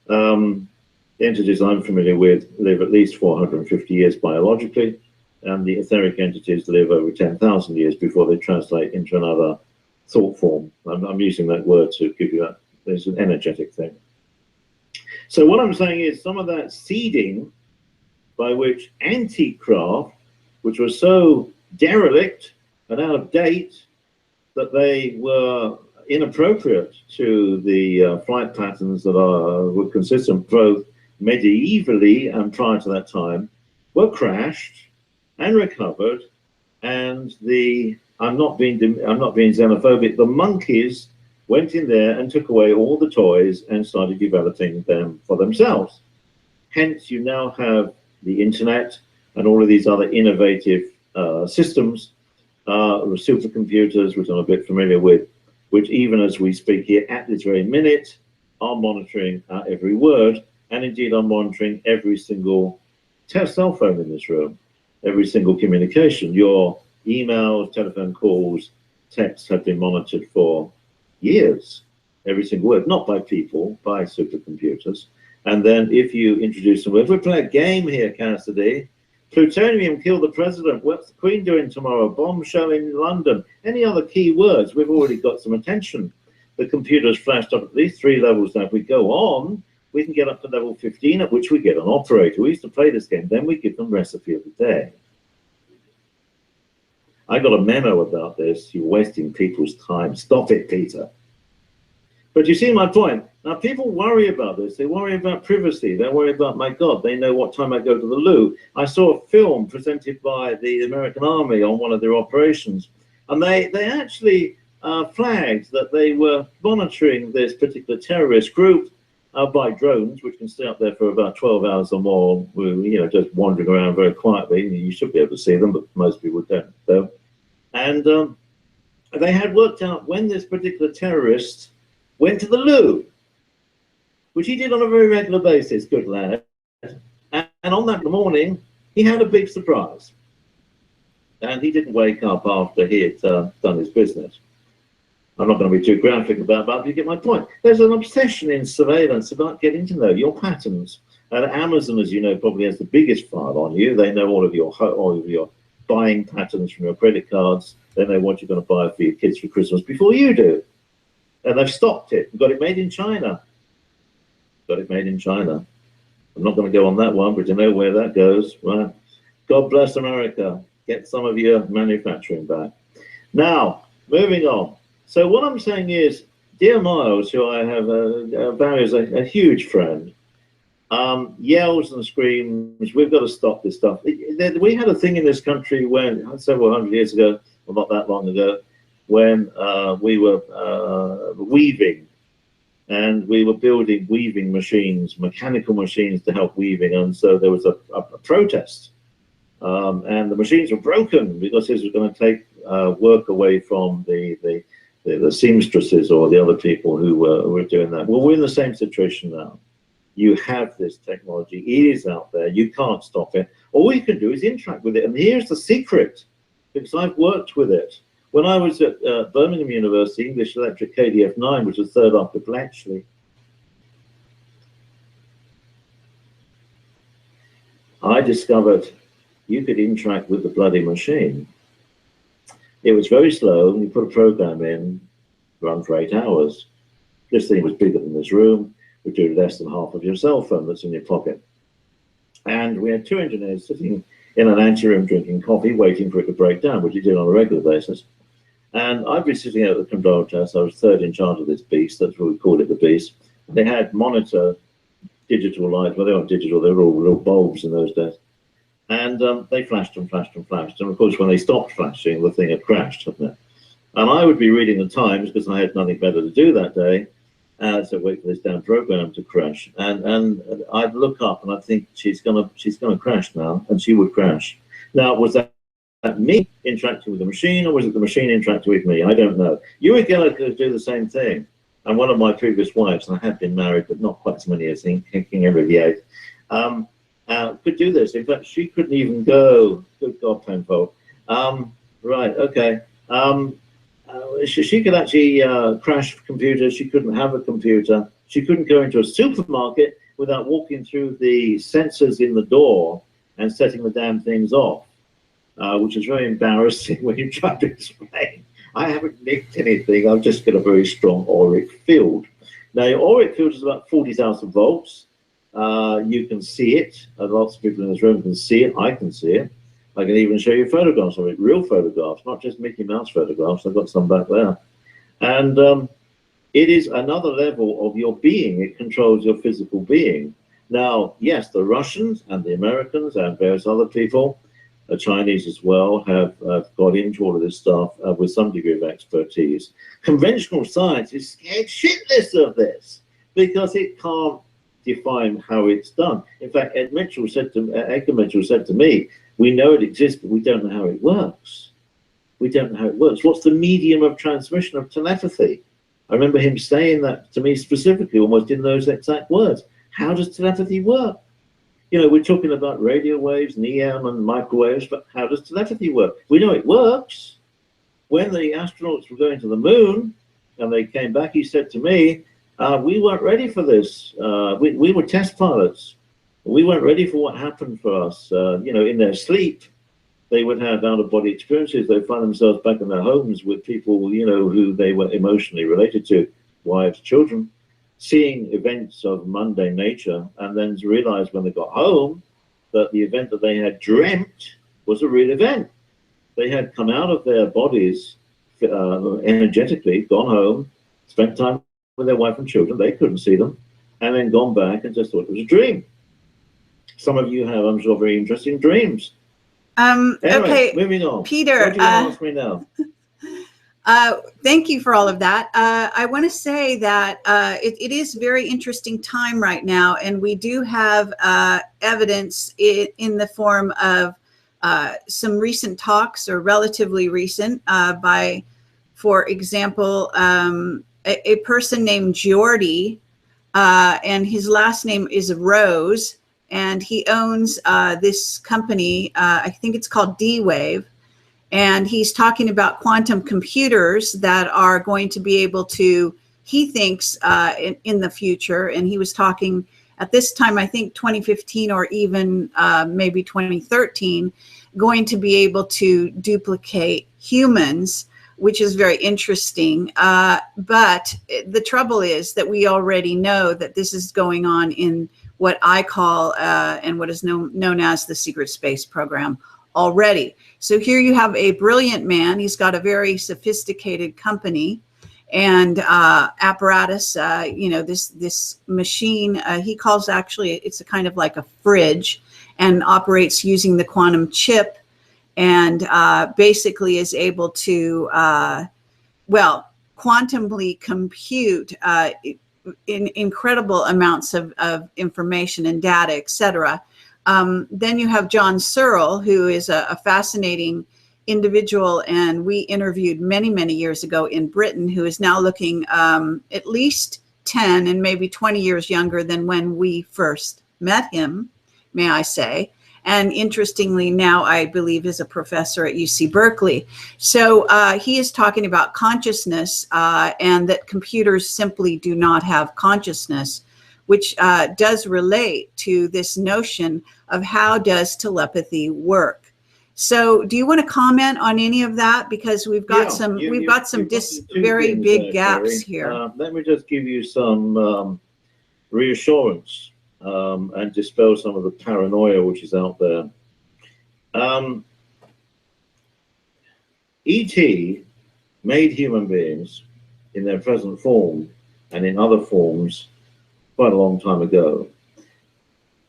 The entities I'm familiar with live at least 450 years biologically, and the etheric entities live over 10,000 years before they translate into another thought form. I'm using that word to give you that. There's an energetic thing. So what I'm saying is some of that seeding by which anti-craft, which was so derelict and out of date that they were inappropriate to the flight patterns that were consistent both medievally and prior to that time, were crashed and recovered. And I'm not being xenophobic, the monkeys went in there and took away all the toys and started developing them for themselves. Hence, you now have the internet and all of these other innovative systems supercomputers, which I'm a bit familiar with, which even as we speak here at this very minute, are monitoring every word, and indeed are monitoring every single cell phone in this room, every single communication. Your emails, telephone calls, texts have been monitored for years, every single word, not by people, by supercomputers. And then if you introduce them, if we play a game here, Cassidy, plutonium killed the president, what's the Queen doing tomorrow, bombshell in London, any other key words, we've already got some attention. The computer's flashed up at least 3 levels now. If we go on, we can get up to level 15, at which we get an operator. We used to play this game, then we give them recipe of the day. I got a memo about this. You're wasting people's time. Stop it, Peter. But you see my point. Now, people worry about this. They worry about privacy. They worry about, my God, they know what time I go to the loo. I saw a film presented by the American Army on one of their operations, and they actually flagged that they were monitoring this particular terrorist group by drones, which can stay up there for about 12 hours or more, you know, just wandering around very quietly. You should be able to see them, but most people don't. So, and they had worked out when this particular terrorist went to the loo, which he did on a very regular basis, good lad. And on that morning, he had a big surprise. And he didn't wake up after he had done his business. I'm not going to be too graphic about that, but you get my point. There's an obsession in surveillance about getting to know your patterns. And Amazon, as you know, probably has the biggest file on you. They know all of your buying patterns from your credit cards. They know what you're going to buy for your kids for Christmas before you do. And they've stopped it. Got it made in China. Got it made in China. I'm not going to go on that one, but you know where that goes, right? God bless America. Get some of your manufacturing back. Now, moving on. So what I'm saying is, dear Miles, who I have Barry is a huge friend, yells and screams, we've got to stop this stuff. We had a thing in this country when, several hundred years ago, well, not that long ago, when we were weaving, and we were building weaving machines, mechanical machines to help weaving, and so there was a protest, and the machines were broken because this was going to take work away from the seamstresses or the other people who were doing that. Well, we're in the same situation now. You have this technology, it is out there, you can't stop it. All you can do is interact with it, and here's the secret, because I've worked with it. When I was at Birmingham University, English Electric KDF9, which was third after Bletchley, I discovered you could interact with the bloody machine. It was very slow, and you put a program in, run for 8 hours. This thing was bigger than this room, would do less than half of your cell phone that's in your pocket. And we had 2 engineers sitting in an anteroom drinking coffee, waiting for it to break down, which you did on a regular basis. And I'd be sitting at the control test. I was third in charge of this beast. That's what we called it, the beast. They had monitor digital lights. Well, they weren't digital. They were all little bulbs in those days. And they flashed and flashed and flashed. And of course, when they stopped flashing, the thing had crashed, hadn't it? And I would be reading the Times because I had nothing better to do that day. So wait for this damn program to crash. And I'd look up and I'd think she's gonna crash now, and she would crash. Now, was that me interacting with the machine, or was it the machine interacting with me? I don't know. Uri Geller could do the same thing. And one of my previous wives, and I have been married, but not quite as many years, King Henry VIII, could do this. In fact, she couldn't even go. Good God, Penfold. Right, okay. She could actually crash computers. She couldn't have a computer. She couldn't go into a supermarket without walking through the sensors in the door and setting the damn things off, which is very embarrassing when you try to explain. I haven't nicked anything. I've just got a very strong auric field. Now, your auric field is about 40,000 volts. You can see it. Lots of people in this room can see it. I can see it. I can even show you photographs of it, real photographs, not just Mickey Mouse photographs. I've got some back there. And it is another level of your being. It controls your physical being. Now, yes, the Russians and the Americans and various other people, the Chinese as well, have got into all of this stuff with some degree of expertise. Conventional science is scared shitless of this because it can't define how it's done. In fact, Edgar Mitchell said to me, we know it exists, but we don't know how it works. We don't know how it works. What's the medium of transmission of telepathy? I remember him saying that to me specifically, almost in those exact words. How does telepathy work? You know, we're talking about radio waves, neon and microwaves, but how does telepathy work? We know it works. When the astronauts were going to the moon and they came back, he said to me, we weren't ready for this. We were test pilots. We weren't ready for what happened for us. You know, in their sleep, they would have out-of-body experiences. They'd find themselves back in their homes with people, you know, who they were emotionally related to, wives, children, seeing events of mundane nature, and then realize when they got home that the event that they had dreamt was a real event. They had come out of their bodies energetically, gone home, spent time with their wife and children, they couldn't see them, and then gone back and just thought it was a dream. Some of you have, I'm sure, very interesting dreams. Anyway, okay, moving on. Peter, What do you ask me now? thank you for all of that. I want to say that it is a very interesting time right now, and we do have evidence in the form of some recent talks, or relatively recent, by, for example, a person named Geordie, and his last name is Rose, and he owns this company, I think it's called D-Wave, and he's talking about quantum computers that are going to be able to, he thinks, in the future, and he was talking at this time, I think 2015 or even maybe 2013, going to be able to duplicate humans, which is very interesting. But the trouble is that we already know that this is going on in what I call and what is known as the secret space program already. So here you have a brilliant man. He's got a very sophisticated company and apparatus. You know, this machine, he calls, actually, it's a kind of like a fridge, and operates using the quantum chip, and basically is able to, well, quantumly compute in incredible amounts of information and data, etc. Then you have John Searle, who is a fascinating individual, and we interviewed many years ago in Britain, who is now looking at least 10 and maybe 20 years younger than when we first met him, may I say. And interestingly, now I believe is a professor at UC Berkeley. So he is talking about consciousness, and that computers simply do not have consciousness, which does relate to this notion of how does telepathy work. So do you want to comment on any of that? Because we've got very big gaps here. Let me just give you some reassurance and dispel some of the paranoia which is out there. E.T. made human beings in their present form and in other forms quite a long time ago.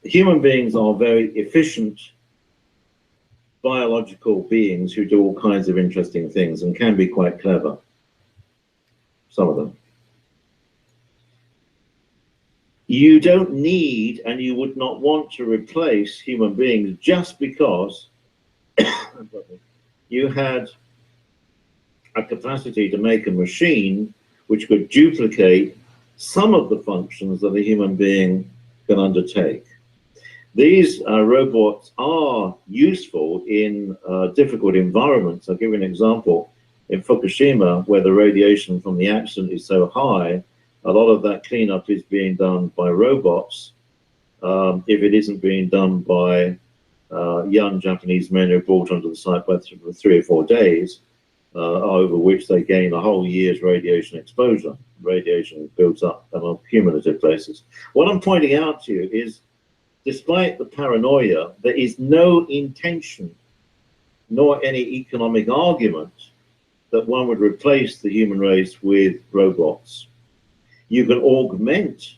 Human beings are very efficient biological beings who do all kinds of interesting things and can be quite clever, some of them. You don't need, and you would not want to replace human beings just because you had a capacity to make a machine which could duplicate some of the functions that a human being can undertake. These robots are useful in difficult environments. I'll give you an example. In Fukushima, where the radiation from the accident is so high, a lot of that cleanup is being done by robots, if it isn't being done by young Japanese men who are brought onto the site for 3 or 4 days, over which they gain a whole year's radiation exposure. Radiation builds up on a cumulative basis. What I'm pointing out to you is, despite the paranoia, there is no intention nor any economic argument that one would replace the human race with robots. You can augment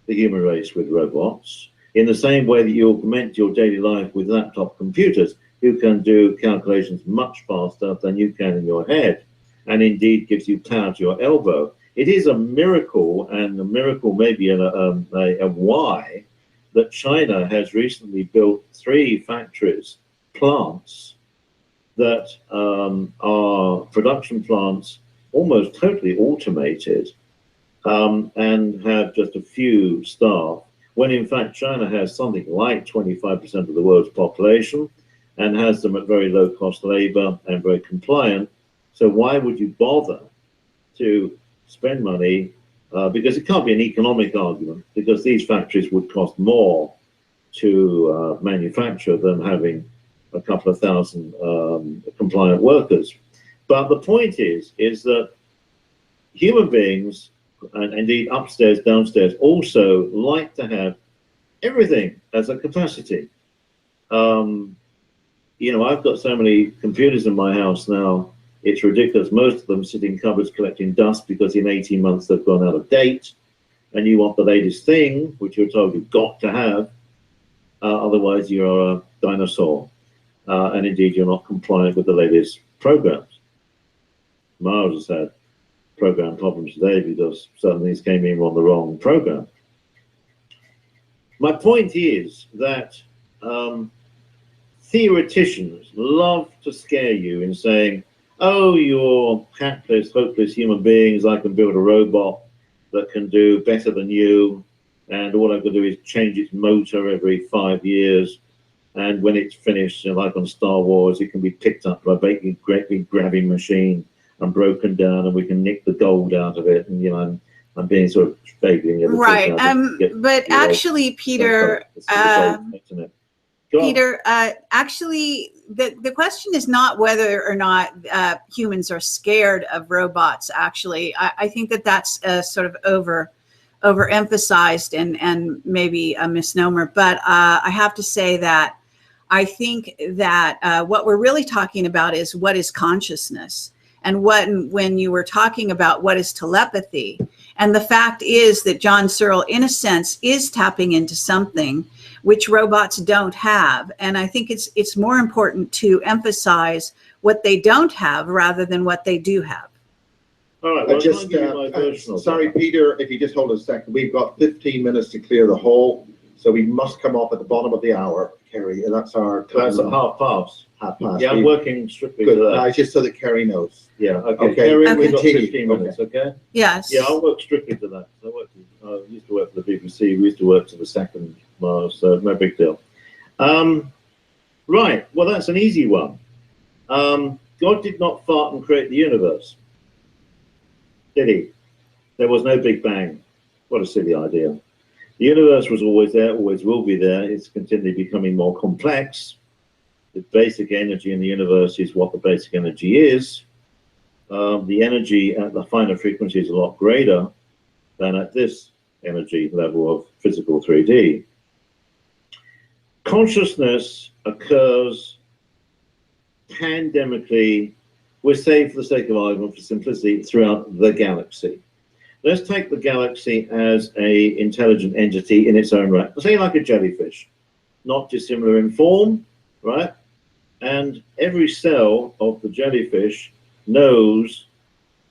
the human race with robots in the same way that you augment your daily life with laptop computers, who can do calculations much faster than you can in your head, and indeed gives you power to your elbow. It is a miracle, and a miracle maybe a why, that China has recently built 3 factories, plants, that our production plants almost totally automated and have just a few staff, when in fact China has something like 25% of the world's population and has them at very low cost labor and very compliant. So why would you bother to spend money? Because it can't be an economic argument, because these factories would cost more to manufacture than having a couple of thousand compliant workers. But the point is that human beings, and indeed upstairs, downstairs, also like to have everything as a capacity. You know, I've got so many computers in my house now, it's ridiculous. Most of them sit in cupboards collecting dust because in 18 months they've gone out of date, and you want the latest thing, which you're told you've got to have, otherwise you're a dinosaur. And indeed, you're not compliant with the latest programs. Miles has had program problems today because certain things came in on the wrong program. My point is that theoreticians love to scare you in saying, oh, you're hapless, hopeless human beings, I can build a robot that can do better than you, and all I've got to do is change its motor every 5 years, and when it's finished, you know, like on Star Wars, it can be picked up by a great big grabbing machine and broken down, and we can nick the gold out of it. And you know, I'm being sort of vaguely right. But actually, Peter, actually, the question is not whether or not humans are scared of robots. Actually, I think that that's sort of overemphasized and maybe a misnomer. But I have to say that I think that what we're really talking about is what is consciousness, and when you were talking about what is telepathy, and the fact is that John Searle, in a sense, is tapping into something which robots don't have. And I think it's more important to emphasize what they don't have rather than what they do have. All right, well, sorry, Peter, if you just hold a second. We've got 15 minutes to clear the hall, so we must come off at the bottom of the hour, Kerry, and that's our time. That's at 1:30. 1:30. Yeah, I'm working strictly Good. to that. No, just so that Kerry knows. Yeah, okay. Okay. Kerry, Okay. we've got Continue. 15 minutes, okay? Yes. Yeah, I'll work strictly to that. I used to work for the BBC. We used to work to the second mile, so no big deal. Right, well, that's an easy one. God did not fart and create the universe, did he? There was no Big Bang. What a silly idea. The universe was always there, always will be there. It's continually becoming more complex. The basic energy in the universe is what the basic energy is. The energy at the finer frequency is a lot greater than at this energy level of physical 3D. Consciousness occurs pandemically, we're saying for the sake of argument, for simplicity, throughout the galaxy. Let's take the galaxy as an intelligent entity in its own right. Say like a jellyfish, not dissimilar in form, right? And every cell of the jellyfish knows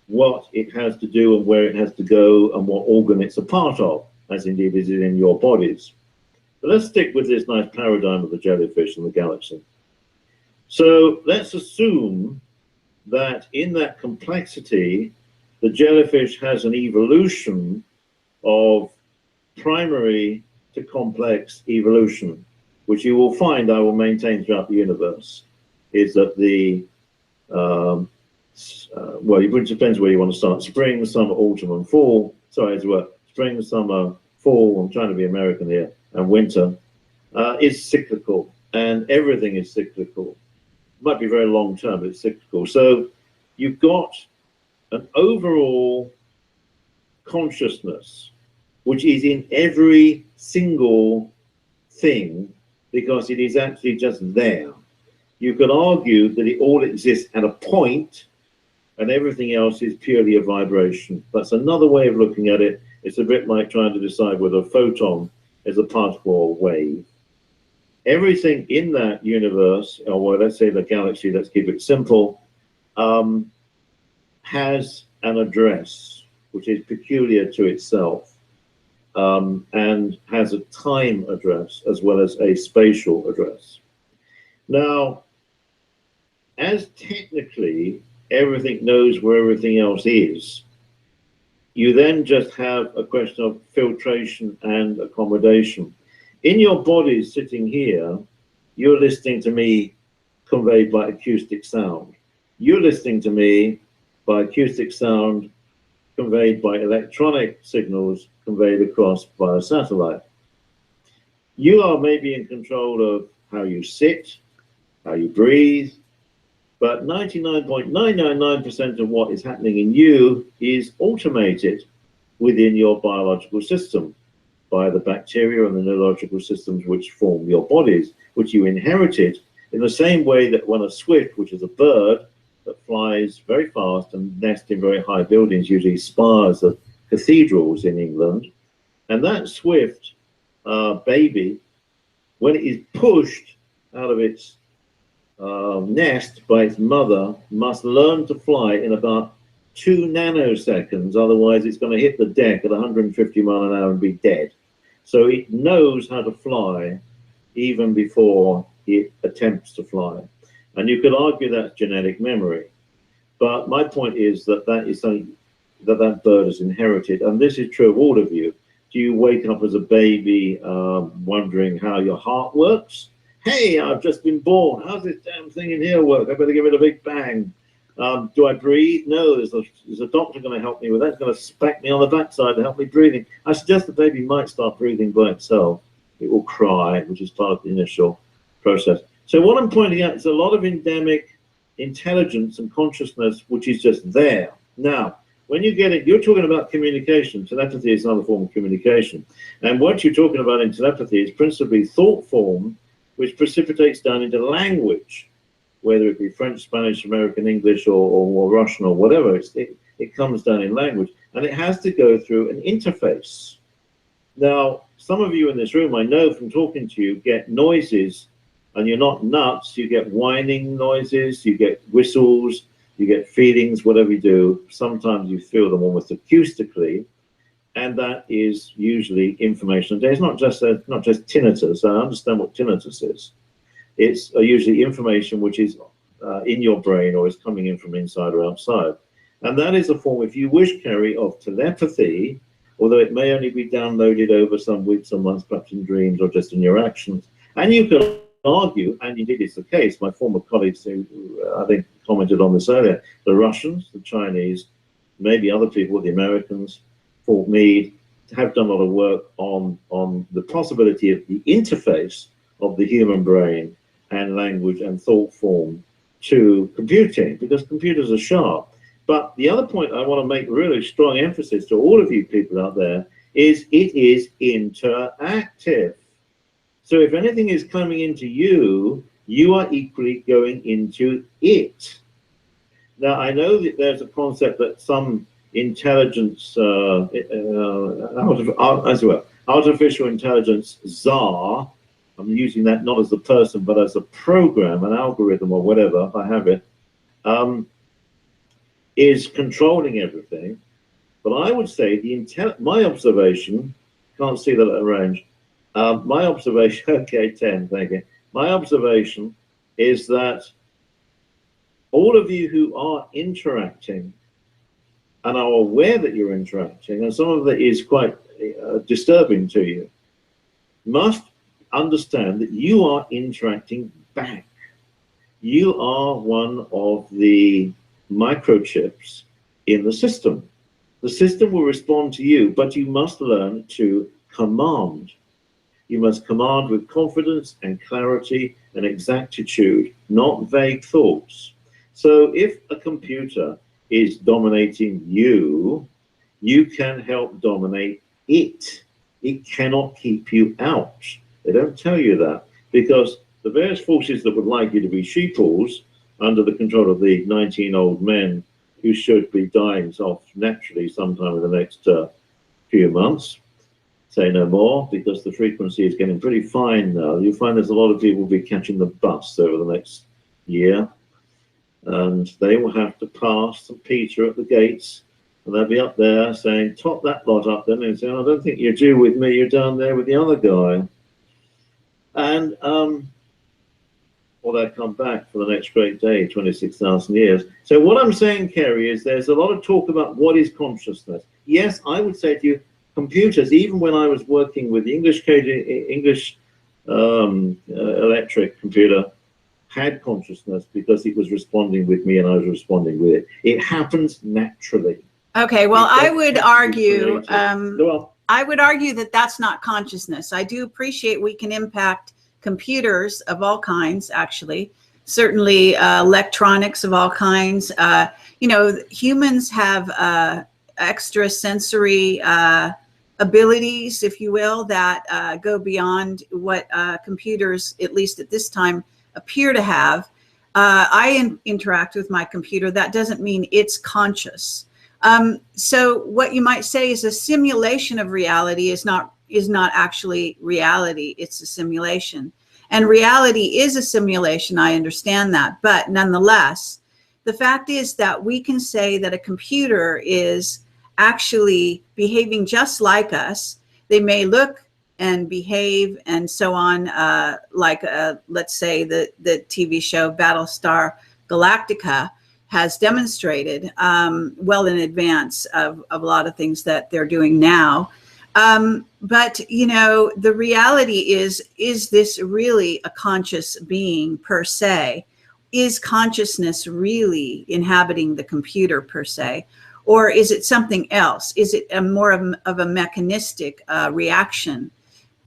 what it has to do and where it has to go and what organ it's a part of, as indeed is it in your bodies. But let's stick with this nice paradigm of the jellyfish and the galaxy. So let's assume that in that complexity, the jellyfish has an evolution of primary to complex evolution, which you will find I will maintain throughout the universe, is that the, well, it depends where you want to start. Spring, summer, autumn, and fall. Sorry, it's what? Spring, summer, fall, I'm trying to be American here, and winter is cyclical, and everything is cyclical. It might be very long term, but it's cyclical. So you've got an overall consciousness, which is in every single thing, because it is actually just there. You could argue that it all exists at a point, and everything else is purely a vibration. That's another way of looking at it. It's a bit like trying to decide whether a photon is a particle or a wave. Everything in that universe, or well, let's say the galaxy, let's keep it simple, has an address which is peculiar to itself, and has a time address as well as a spatial address. Now, as technically everything knows where everything else is, you then just have a question of filtration and accommodation. In your body sitting here, you're listening to me conveyed by acoustic sound. You're listening to me by acoustic sound conveyed by electronic signals conveyed across by a satellite. You are maybe in control of how you sit, how you breathe, but 99.999% of what is happening in you is automated within your biological system by the bacteria and the neurological systems which form your bodies, which you inherited in the same way that when a swift, which is a bird that flies very fast and nests in very high buildings, usually spires of cathedrals in England, and that swift baby, when it is pushed out of its nest by its mother, must learn to fly in about 2 nanoseconds, otherwise it's going to hit the deck at 150 miles an hour and be dead. So it knows how to fly even before it attempts to fly. And you could argue that's genetic memory. But my point is that that is something that bird has inherited. And this is true of all of you. Do you wake up as a baby wondering how your heart works? Hey, I've just been born. How's this damn thing in here work? I better give it a big bang. Do I breathe? No, there's a doctor going to help me with that. It's going to smack me on the backside to help me breathing. I suggest the baby might start breathing by itself. It will cry, which is part of the initial process. So what I'm pointing out is a lot of endemic intelligence and consciousness, which is just there. Now, when you get it, you're talking about communication. Telepathy is another form of communication. And what you're talking about in telepathy is principally thought form, which precipitates down into language, whether it be French, Spanish, American, English, or Russian, or whatever. It comes down in language, and it has to go through an interface. Now, some of you in this room, I know from talking to you, get noises, and you're not nuts. You get whining noises, you get whistles, you get feelings, whatever you do. Sometimes you feel them almost acoustically, and that is usually information. It's not just tinnitus. I understand what tinnitus is. It's usually information which is in your brain or is coming in from inside or outside. And that is a form, if you wish, Kerry, of telepathy, although it may only be downloaded over some weeks or months, perhaps in dreams or just in your actions. And you can argue, and indeed it's the case, my former colleagues who I think commented on this earlier, the Russians, the Chinese, maybe other people, the Americans, Fort Meade, have done a lot of work on the possibility of the interface of the human brain and language and thought form to computing, because computers are sharp. But the other point I want to make really strong emphasis to all of you people out there is it is interactive. So if anything is coming into you, you are equally going into it. Now, I know that there's a concept that some intelligence, artificial intelligence czar, I'm using that not as a person, but as a program, an algorithm or whatever, if I have it, is controlling everything. But I would say my observation, can't see that at range, my observation, okay, 10, thank you. My observation is that all of you who are interacting and are aware that you're interacting, and some of it is quite disturbing to you, must understand that you are interacting back. You are one of the microchips in the system. The system will respond to you, but you must learn to command. You must command with confidence and clarity and exactitude, not vague thoughts. So if a computer is dominating you, you can help dominate it. It cannot keep you out. They don't tell you that, because the various forces that would like you to be sheeples under the control of the 19 old men who should be dying off naturally sometime in the next few months, say no more, because the frequency is getting pretty fine now. You'll find there's a lot of people will be catching the bus over the next year, and they will have to pass St. Peter at the gates, and they'll be up there saying, top that lot up, then and say, oh, I don't think you're due with me, you're down there with the other guy. And or they'll come back for the next great day, 26,000 years. So what I'm saying, Kerry, is there's a lot of talk about what is consciousness. Yes, I would say to you, computers, even when I was working with the English electric computer, had consciousness because it was responding with me and I was responding with it. It happens naturally. Okay, well, I would argue that that's not consciousness. I do appreciate we can impact computers of all kinds, actually, certainly electronics of all kinds. You know, humans have extrasensory abilities, if you will, that go beyond what computers, at least at this time, appear to have. I interact with my computer. That doesn't mean it's conscious. So what you might say is a simulation of reality is not actually reality. It's a simulation. And reality is a simulation. I understand that. But nonetheless, the fact is that we can say that a computer is actually behaving just like us. They may look and behave and so on, like let's say the TV show Battlestar Galactica has demonstrated well in advance of a lot of things that they're doing now. But, you know, the reality is this really a conscious being per se? Is consciousness really inhabiting the computer per se? Or is it something else? Is it more of a mechanistic reaction,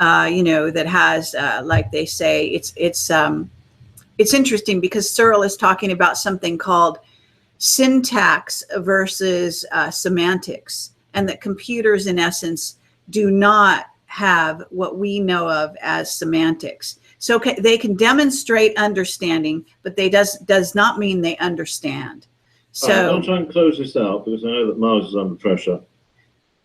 you know, that has, like they say, it's interesting because Searle is talking about something called syntax versus semantics, and that computers in essence do not have what we know of as semantics. So they can demonstrate understanding, but they does not mean they understand. So I'll try and close this out because I know that Mars is under pressure.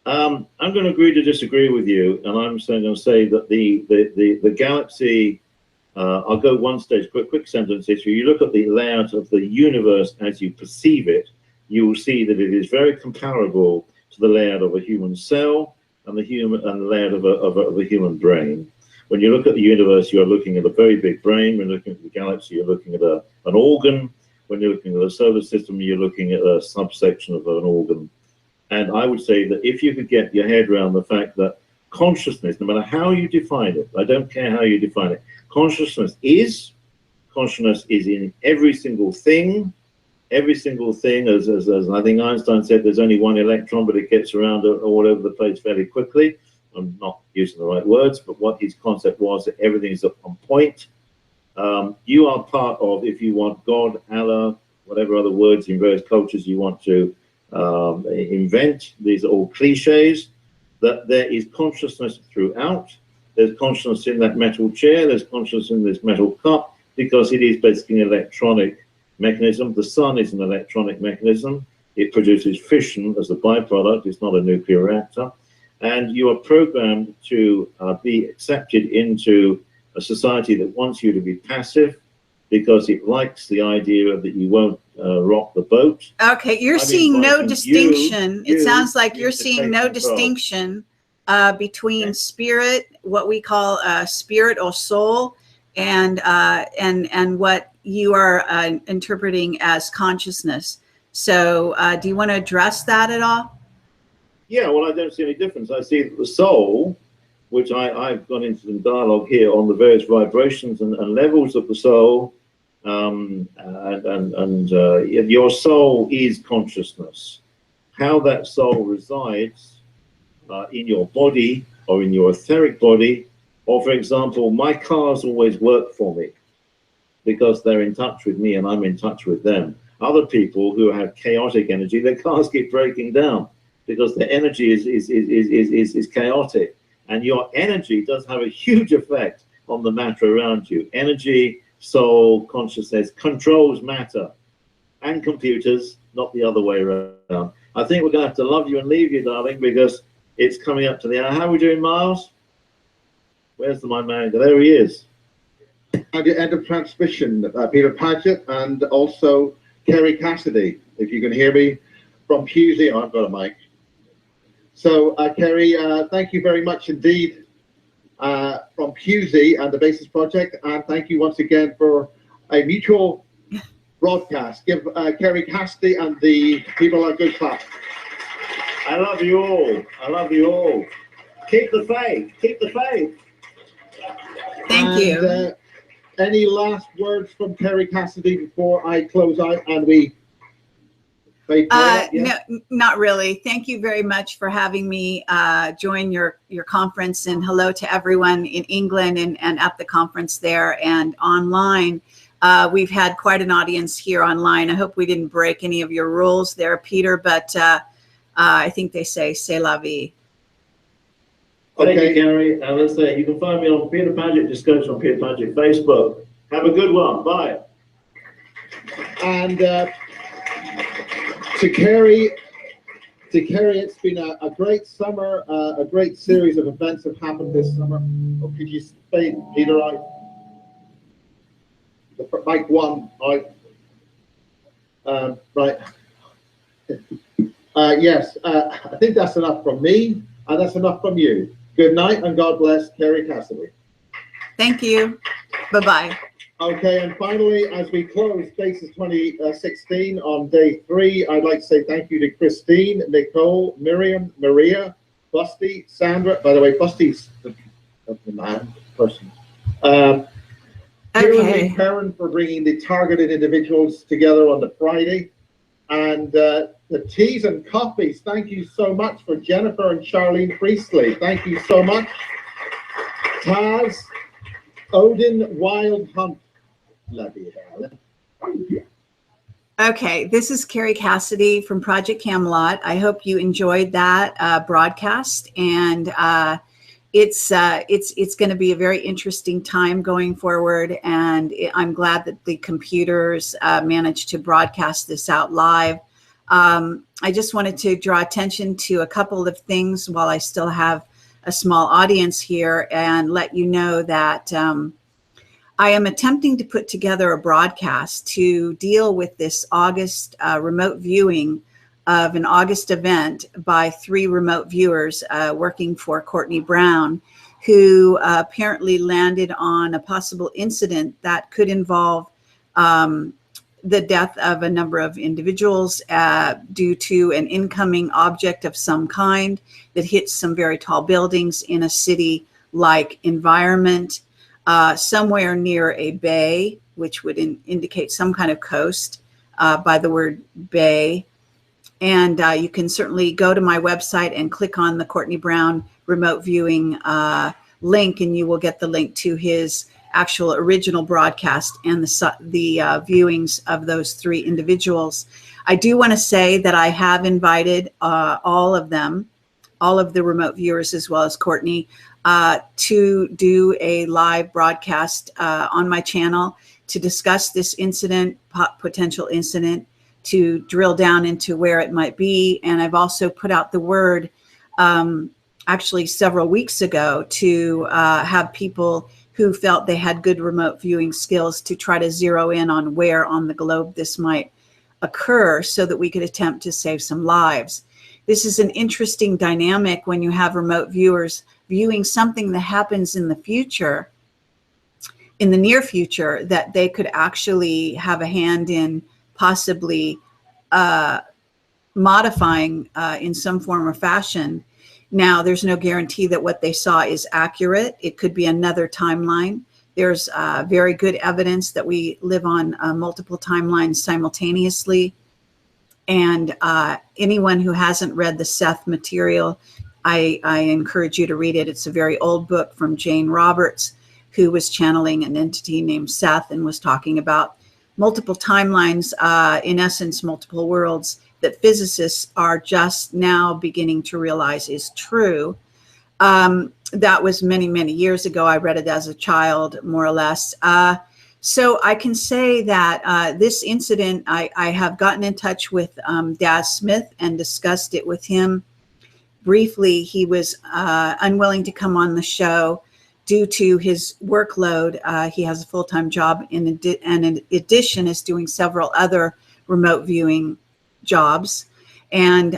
I'm going to agree to disagree with you, and I'm going to say that the galaxy. I'll go one stage, quick sentence. If you look at the layout of the universe as you perceive it, you will see that it is very comparable to the layout of a human cell and the layout of a human brain. When you look at the universe, you are looking at a very big brain. When you're looking at the galaxy, you're looking at an organ. When you're looking at the solar system, you're looking at a subsection of an organ. And I would say that if you could get your head around the fact that consciousness, no matter how you define it, I don't care how you define it, consciousness is in every single thing, as I think Einstein said, there's only one electron, but it gets around all over the place fairly quickly. I'm not using the right words, but what his concept was that everything is on point. You are part of, if you want, God, Allah, whatever other words in various cultures you want to invent. These are all cliches. That there is consciousness throughout. There's consciousness in that metal chair. There's consciousness in this metal cup because it is basically an electronic mechanism. The sun is an electronic mechanism. It produces fission as a byproduct. It's not a nuclear reactor. And you are programmed to be accepted into a society that wants you to be passive because it likes the idea that you won't rock the boat. Okay, you're seeing no distinction. It sounds like you're seeing no distinction between spirit, what we call spirit or soul, and what you are interpreting as consciousness. So do you want to address that at all? Yeah, well, I don't see any difference. I see that the soul, which I've gone into some dialogue here on the various vibrations and levels of the soul, your soul is consciousness. How that soul resides in your body or in your etheric body, or for example, my cars always work for me because they're in touch with me and I'm in touch with them. Other people who have chaotic energy, their cars keep breaking down because their energy is chaotic. And your energy does have a huge effect on the matter around you. Energy, soul, consciousness controls matter and computers, not the other way around. I think we're going to have to love you and leave you, darling, because it's coming up to the hour. How are we doing, Miles? Where's my man? There he is. At the end of transmission, Peter Paget and also Kerry Cassidy, if you can hear me, from Pusey. Oh, I've got a mic. So, Kerry, thank you very much indeed from Pusey and the Basis Project, and thank you once again for a mutual broadcast. Give Kerry Cassidy and the people a good clap. I love you all. I love you all. Keep the faith. Keep the faith. Thank you. Any last words from Kerry Cassidy before I close out and we no, not really. Thank you very much for having me join your conference, and hello to everyone in England and at the conference there and online. We've had quite an audience here online. I hope we didn't break any of your rules there, Peter, but I think they say c'est la vie. Thank you, Kerry. And let's say you can find me on Peter Paget. Just go to Peter Paget Facebook. Have a good one. Bye. And to Kerry, it's been a great summer. A great series of events have happened this summer. Oh, could you fade Peter out? The mic one out. Right. Yes, I think that's enough from me, and that's enough from you. Good night, and God bless Kerry Cassidy. Thank you. Bye-bye. Okay, and finally, as we close Faces 2016 on day 3, I'd like to say thank you to Christine, Nicole, Miriam, Maria, Busty, Sandra. By the way, Busty's the person. Okay. Karen for bringing the targeted individuals together on the Friday. And the teas and coffees, thank you so much for Jennifer and Charlene Priestley. Thank you so much. Taz, Odin, Wild Hunt. Love you, Helen. Okay, this is Kerry Cassidy from Project Camelot. I hope you enjoyed that broadcast, and it's going to be a very interesting time going forward, and I'm glad that the computers managed to broadcast this out live. I just wanted to draw attention to a couple of things while I still have a small audience here, and let you know that I am attempting to put together a broadcast to deal with this August remote viewing of an August event by 3 remote viewers working for Courtney Brown, who apparently landed on a possible incident that could involve the death of a number of individuals due to an incoming object of some kind that hits some very tall buildings in a city-like environment, somewhere near a bay, which would indicate some kind of coast by the word bay. And you can certainly go to my website and click on the Courtney Brown remote viewing link, and you will get the link to his actual original broadcast and the viewings of those 3 individuals. I do want to say that I have invited all of them, all of the remote viewers as well as Courtney, to do a live broadcast on my channel to discuss this incident, potential incident, to drill down into where it might be. And I've also put out the word actually several weeks ago to have people who felt they had good remote viewing skills to try to zero in on where on the globe this might occur so that we could attempt to save some lives. This is an interesting dynamic when you have remote viewers viewing something that happens in the future, in the near future, that they could actually have a hand in possibly modifying in some form or fashion. Now, there's no guarantee that what they saw is accurate. It could be another timeline. There's very good evidence that we live on multiple timelines simultaneously. And anyone who hasn't read the Seth material, I encourage you to read it. It's a very old book from Jane Roberts, who was channeling an entity named Seth and was talking about multiple timelines, in essence, multiple worlds that physicists are just now beginning to realize is true. That was many, many years ago. I read it as a child, more or less. So I can say that this incident, I have gotten in touch with Daz Smith and discussed it with him briefly. He was unwilling to come on the show due to his workload. He has a full-time job and in addition is doing several other remote viewing jobs. And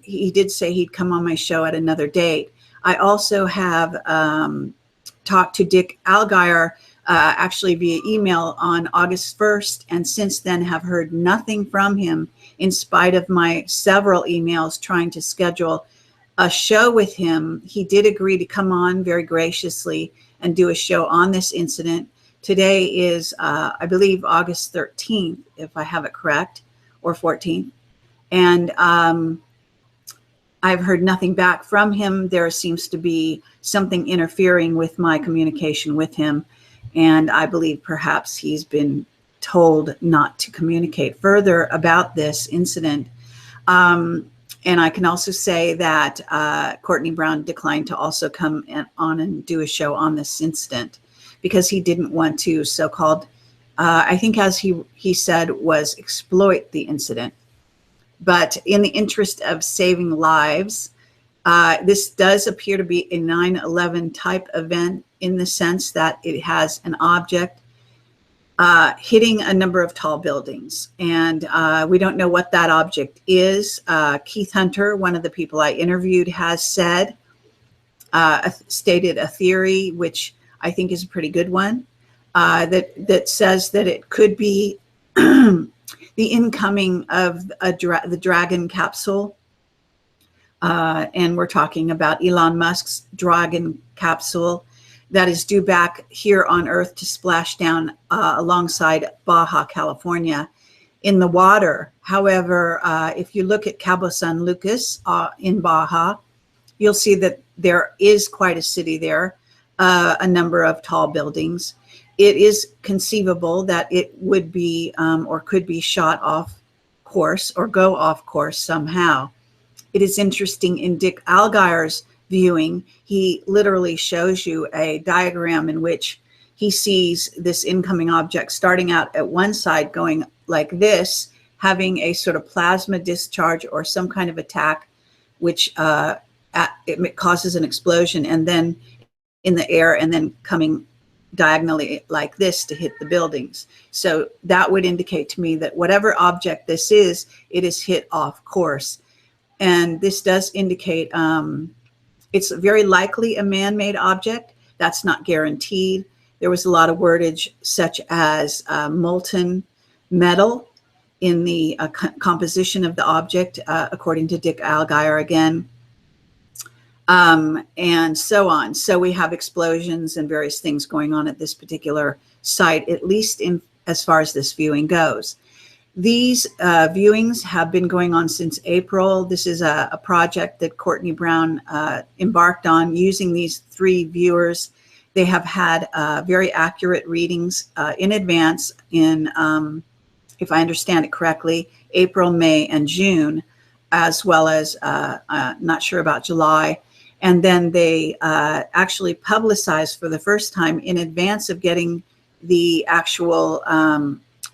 he did say he'd come on my show at another date. I also have talked to Dick Algeier actually via email on August 1st, and since then have heard nothing from him in spite of my several emails trying to schedule a show with him. He did agree to come on very graciously and do a show on this incident. Today is, I believe, August 13th, if I have it correct, or 14th. And I've heard nothing back from him. There seems to be something interfering with my communication with him. And I believe perhaps he's been told not to communicate further about this incident. And I can also say that Courtney Brown declined to also come on and do a show on this incident because he didn't want to so-called, I think as he said, was exploit the incident. But in the interest of saving lives, this does appear to be a 9/11 type event in the sense that it has an object hitting a number of tall buildings. And we don't know what that object is. Keith Hunter, one of the people I interviewed, has said, stated a theory, which I think is a pretty good one, that says that it could be the incoming of the Dragon capsule. And we're talking about Elon Musk's Dragon capsule that is due back here on Earth to splash down alongside Baja, California in the water. However, if you look at Cabo San Lucas in Baja, you'll see that there is quite a city there, a number of tall buildings. It is conceivable that it would be or could be shot off course or go off course somehow. It is interesting in Dick Algeyer's viewing, he literally shows you a diagram in which he sees this incoming object starting out at one side going like this, having a sort of plasma discharge or some kind of attack, which it causes an explosion, and then in the air, and then coming diagonally like this to hit the buildings. So that would indicate to me that whatever object this is, it is hit off course. And this does indicate it's very likely a man-made object. That's not guaranteed. There was a lot of wordage such as molten metal in the composition of the object, according to Dick Algeyer again, and so on. So we have explosions and various things going on at this particular site, at least in as far as this viewing goes. These viewings have been going on since April. This is a project that Courtney Brown embarked on using these 3 viewers. They have had very accurate readings in advance in, if I understand it correctly, April, May, and June, as well as not sure about July. And then they actually publicized for the first time in advance of getting the actual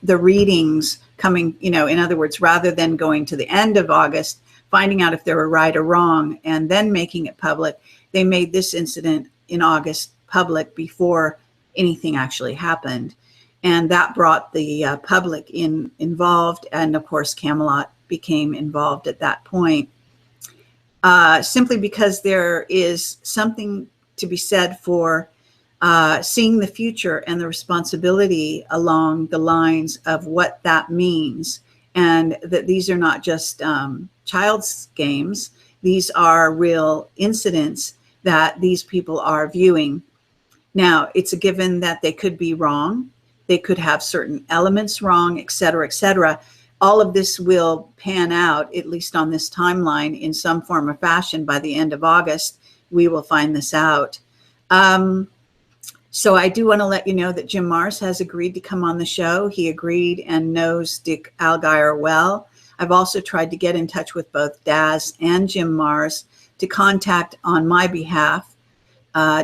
the readings coming, in other words, rather than going to the end of August, finding out if they were right or wrong, and then making it public, they made this incident in August public before anything actually happened. And that brought the public involved, and of course, Camelot became involved at that point. Simply because there is something to be said for seeing the future and the responsibility along the lines of what that means, and that these are not just child's games. These are real incidents that these people are viewing. Now, it's a given that they could be wrong. They could have certain elements wrong, et cetera, et cetera. All of this will pan out, at least on this timeline, in some form or fashion. By the end of August, we will find this out. So I do want to let you know that Jim Mars has agreed to come on the show. He agreed and knows Dick Algeyer well. I've also tried to get in touch with both Daz and Jim Mars to contact on my behalf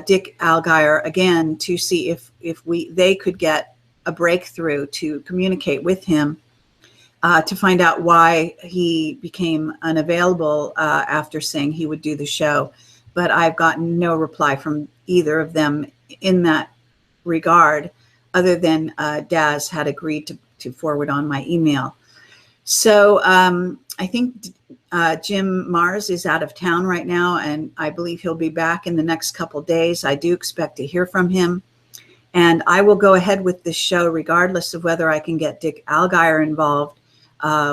Dick Algeyer again to see if they could get a breakthrough to communicate with him to find out why he became unavailable after saying he would do the show. But I've gotten no reply from either of them in that regard, other than Daz had agreed to forward on my email. So I think Jim Mars is out of town right now, and I believe he'll be back in the next couple days. I do expect to hear from him. And I will go ahead with this show regardless of whether I can get Dick Allgaier involved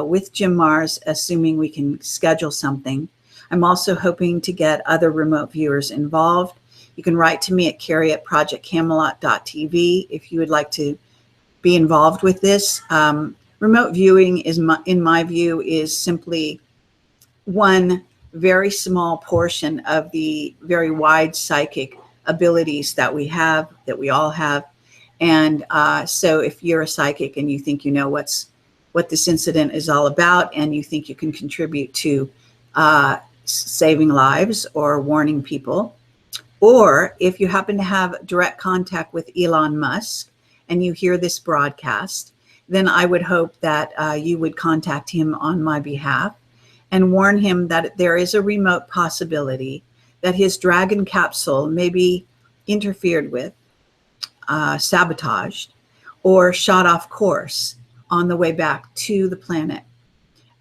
with Jim Marrs, assuming we can schedule something. I'm also hoping to get other remote viewers involved. You can write to me at Kerry@projectcamelot.tv if you would like to be involved with this. Remote viewing is, in my view, is simply one very small portion of the very wide psychic abilities that we have, that we all have. And so if you're a psychic and you think you know what this incident is all about, and you think you can contribute to saving lives or warning people, or if you happen to have direct contact with Elon Musk and you hear this broadcast, then I would hope that you would contact him on my behalf and warn him that there is a remote possibility that his Dragon capsule may be interfered with, sabotaged, or shot off course on the way back to the planet.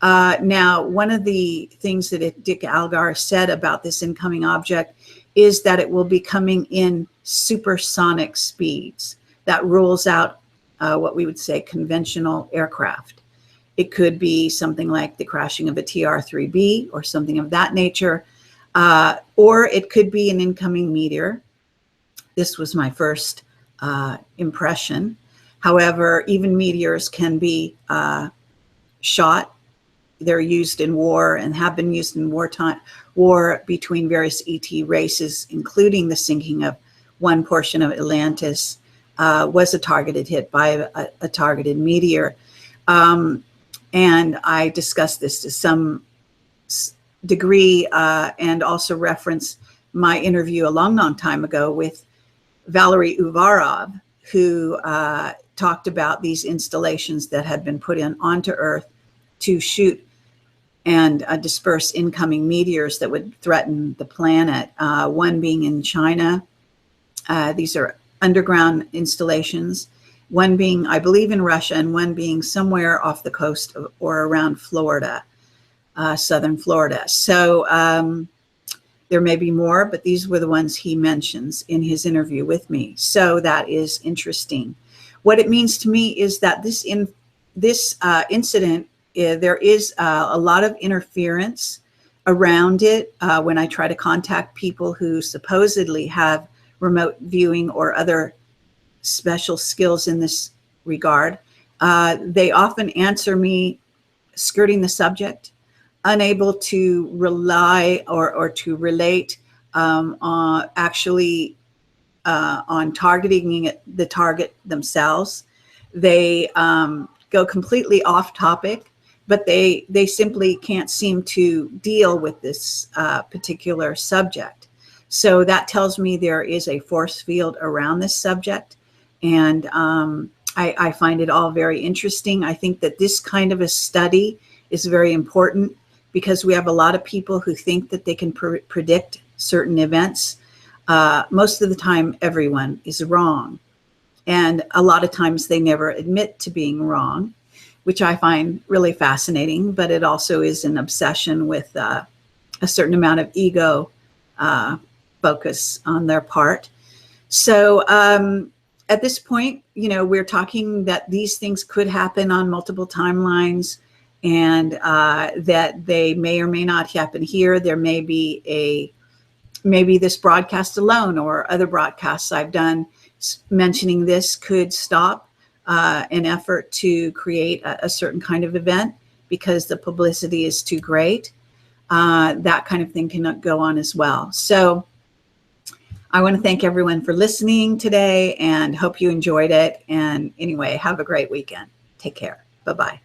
Now, one of the things that Dick Allgaier said about this incoming object is that it will be coming in supersonic speeds. That rules out what we would say conventional aircraft. It could be something like the crashing of a TR-3B or something of that nature, or it could be an incoming meteor. This was my first impression. However, even meteors can be shot. They're used in war and have been used in war between various ET races, including the sinking of one portion of Atlantis, was a targeted hit by a targeted meteor. And I discussed this to some degree and also reference my interview a long time ago with Valery Uvarov, who talked about these installations that had been put onto Earth to shoot and disperse incoming meteors that would threaten the planet. One being in China. These are underground installations. One being, I believe, in Russia, and one being somewhere off the coast or around Florida, southern Florida. So there may be more, but these were the ones he mentions in his interview with me. So that is interesting. What it means to me is that this incident, there is a lot of interference around it when I try to contact people who supposedly have remote viewing or other special skills in this regard. They often answer me skirting the subject, unable to rely or to relate actually on targeting the target themselves. They go completely off topic, but they simply can't seem to deal with this particular subject. So that tells me there is a force field around this subject. And I find it all very interesting. I think that this kind of a study is very important because we have a lot of people who think that they can predict certain events. Most of the time, everyone is wrong. And a lot of times they never admit to being wrong, which I find really fascinating, but it also is an obsession with a certain amount of ego focus on their part. So at this point, we're talking that these things could happen on multiple timelines, and that they may or may not happen here. There may be maybe this broadcast alone or other broadcasts I've done mentioning this could stop an effort to create a certain kind of event because the publicity is too great. That kind of thing cannot go on as well. So I want to thank everyone for listening today and hope you enjoyed it. And anyway, have a great weekend. Take care. Bye-bye.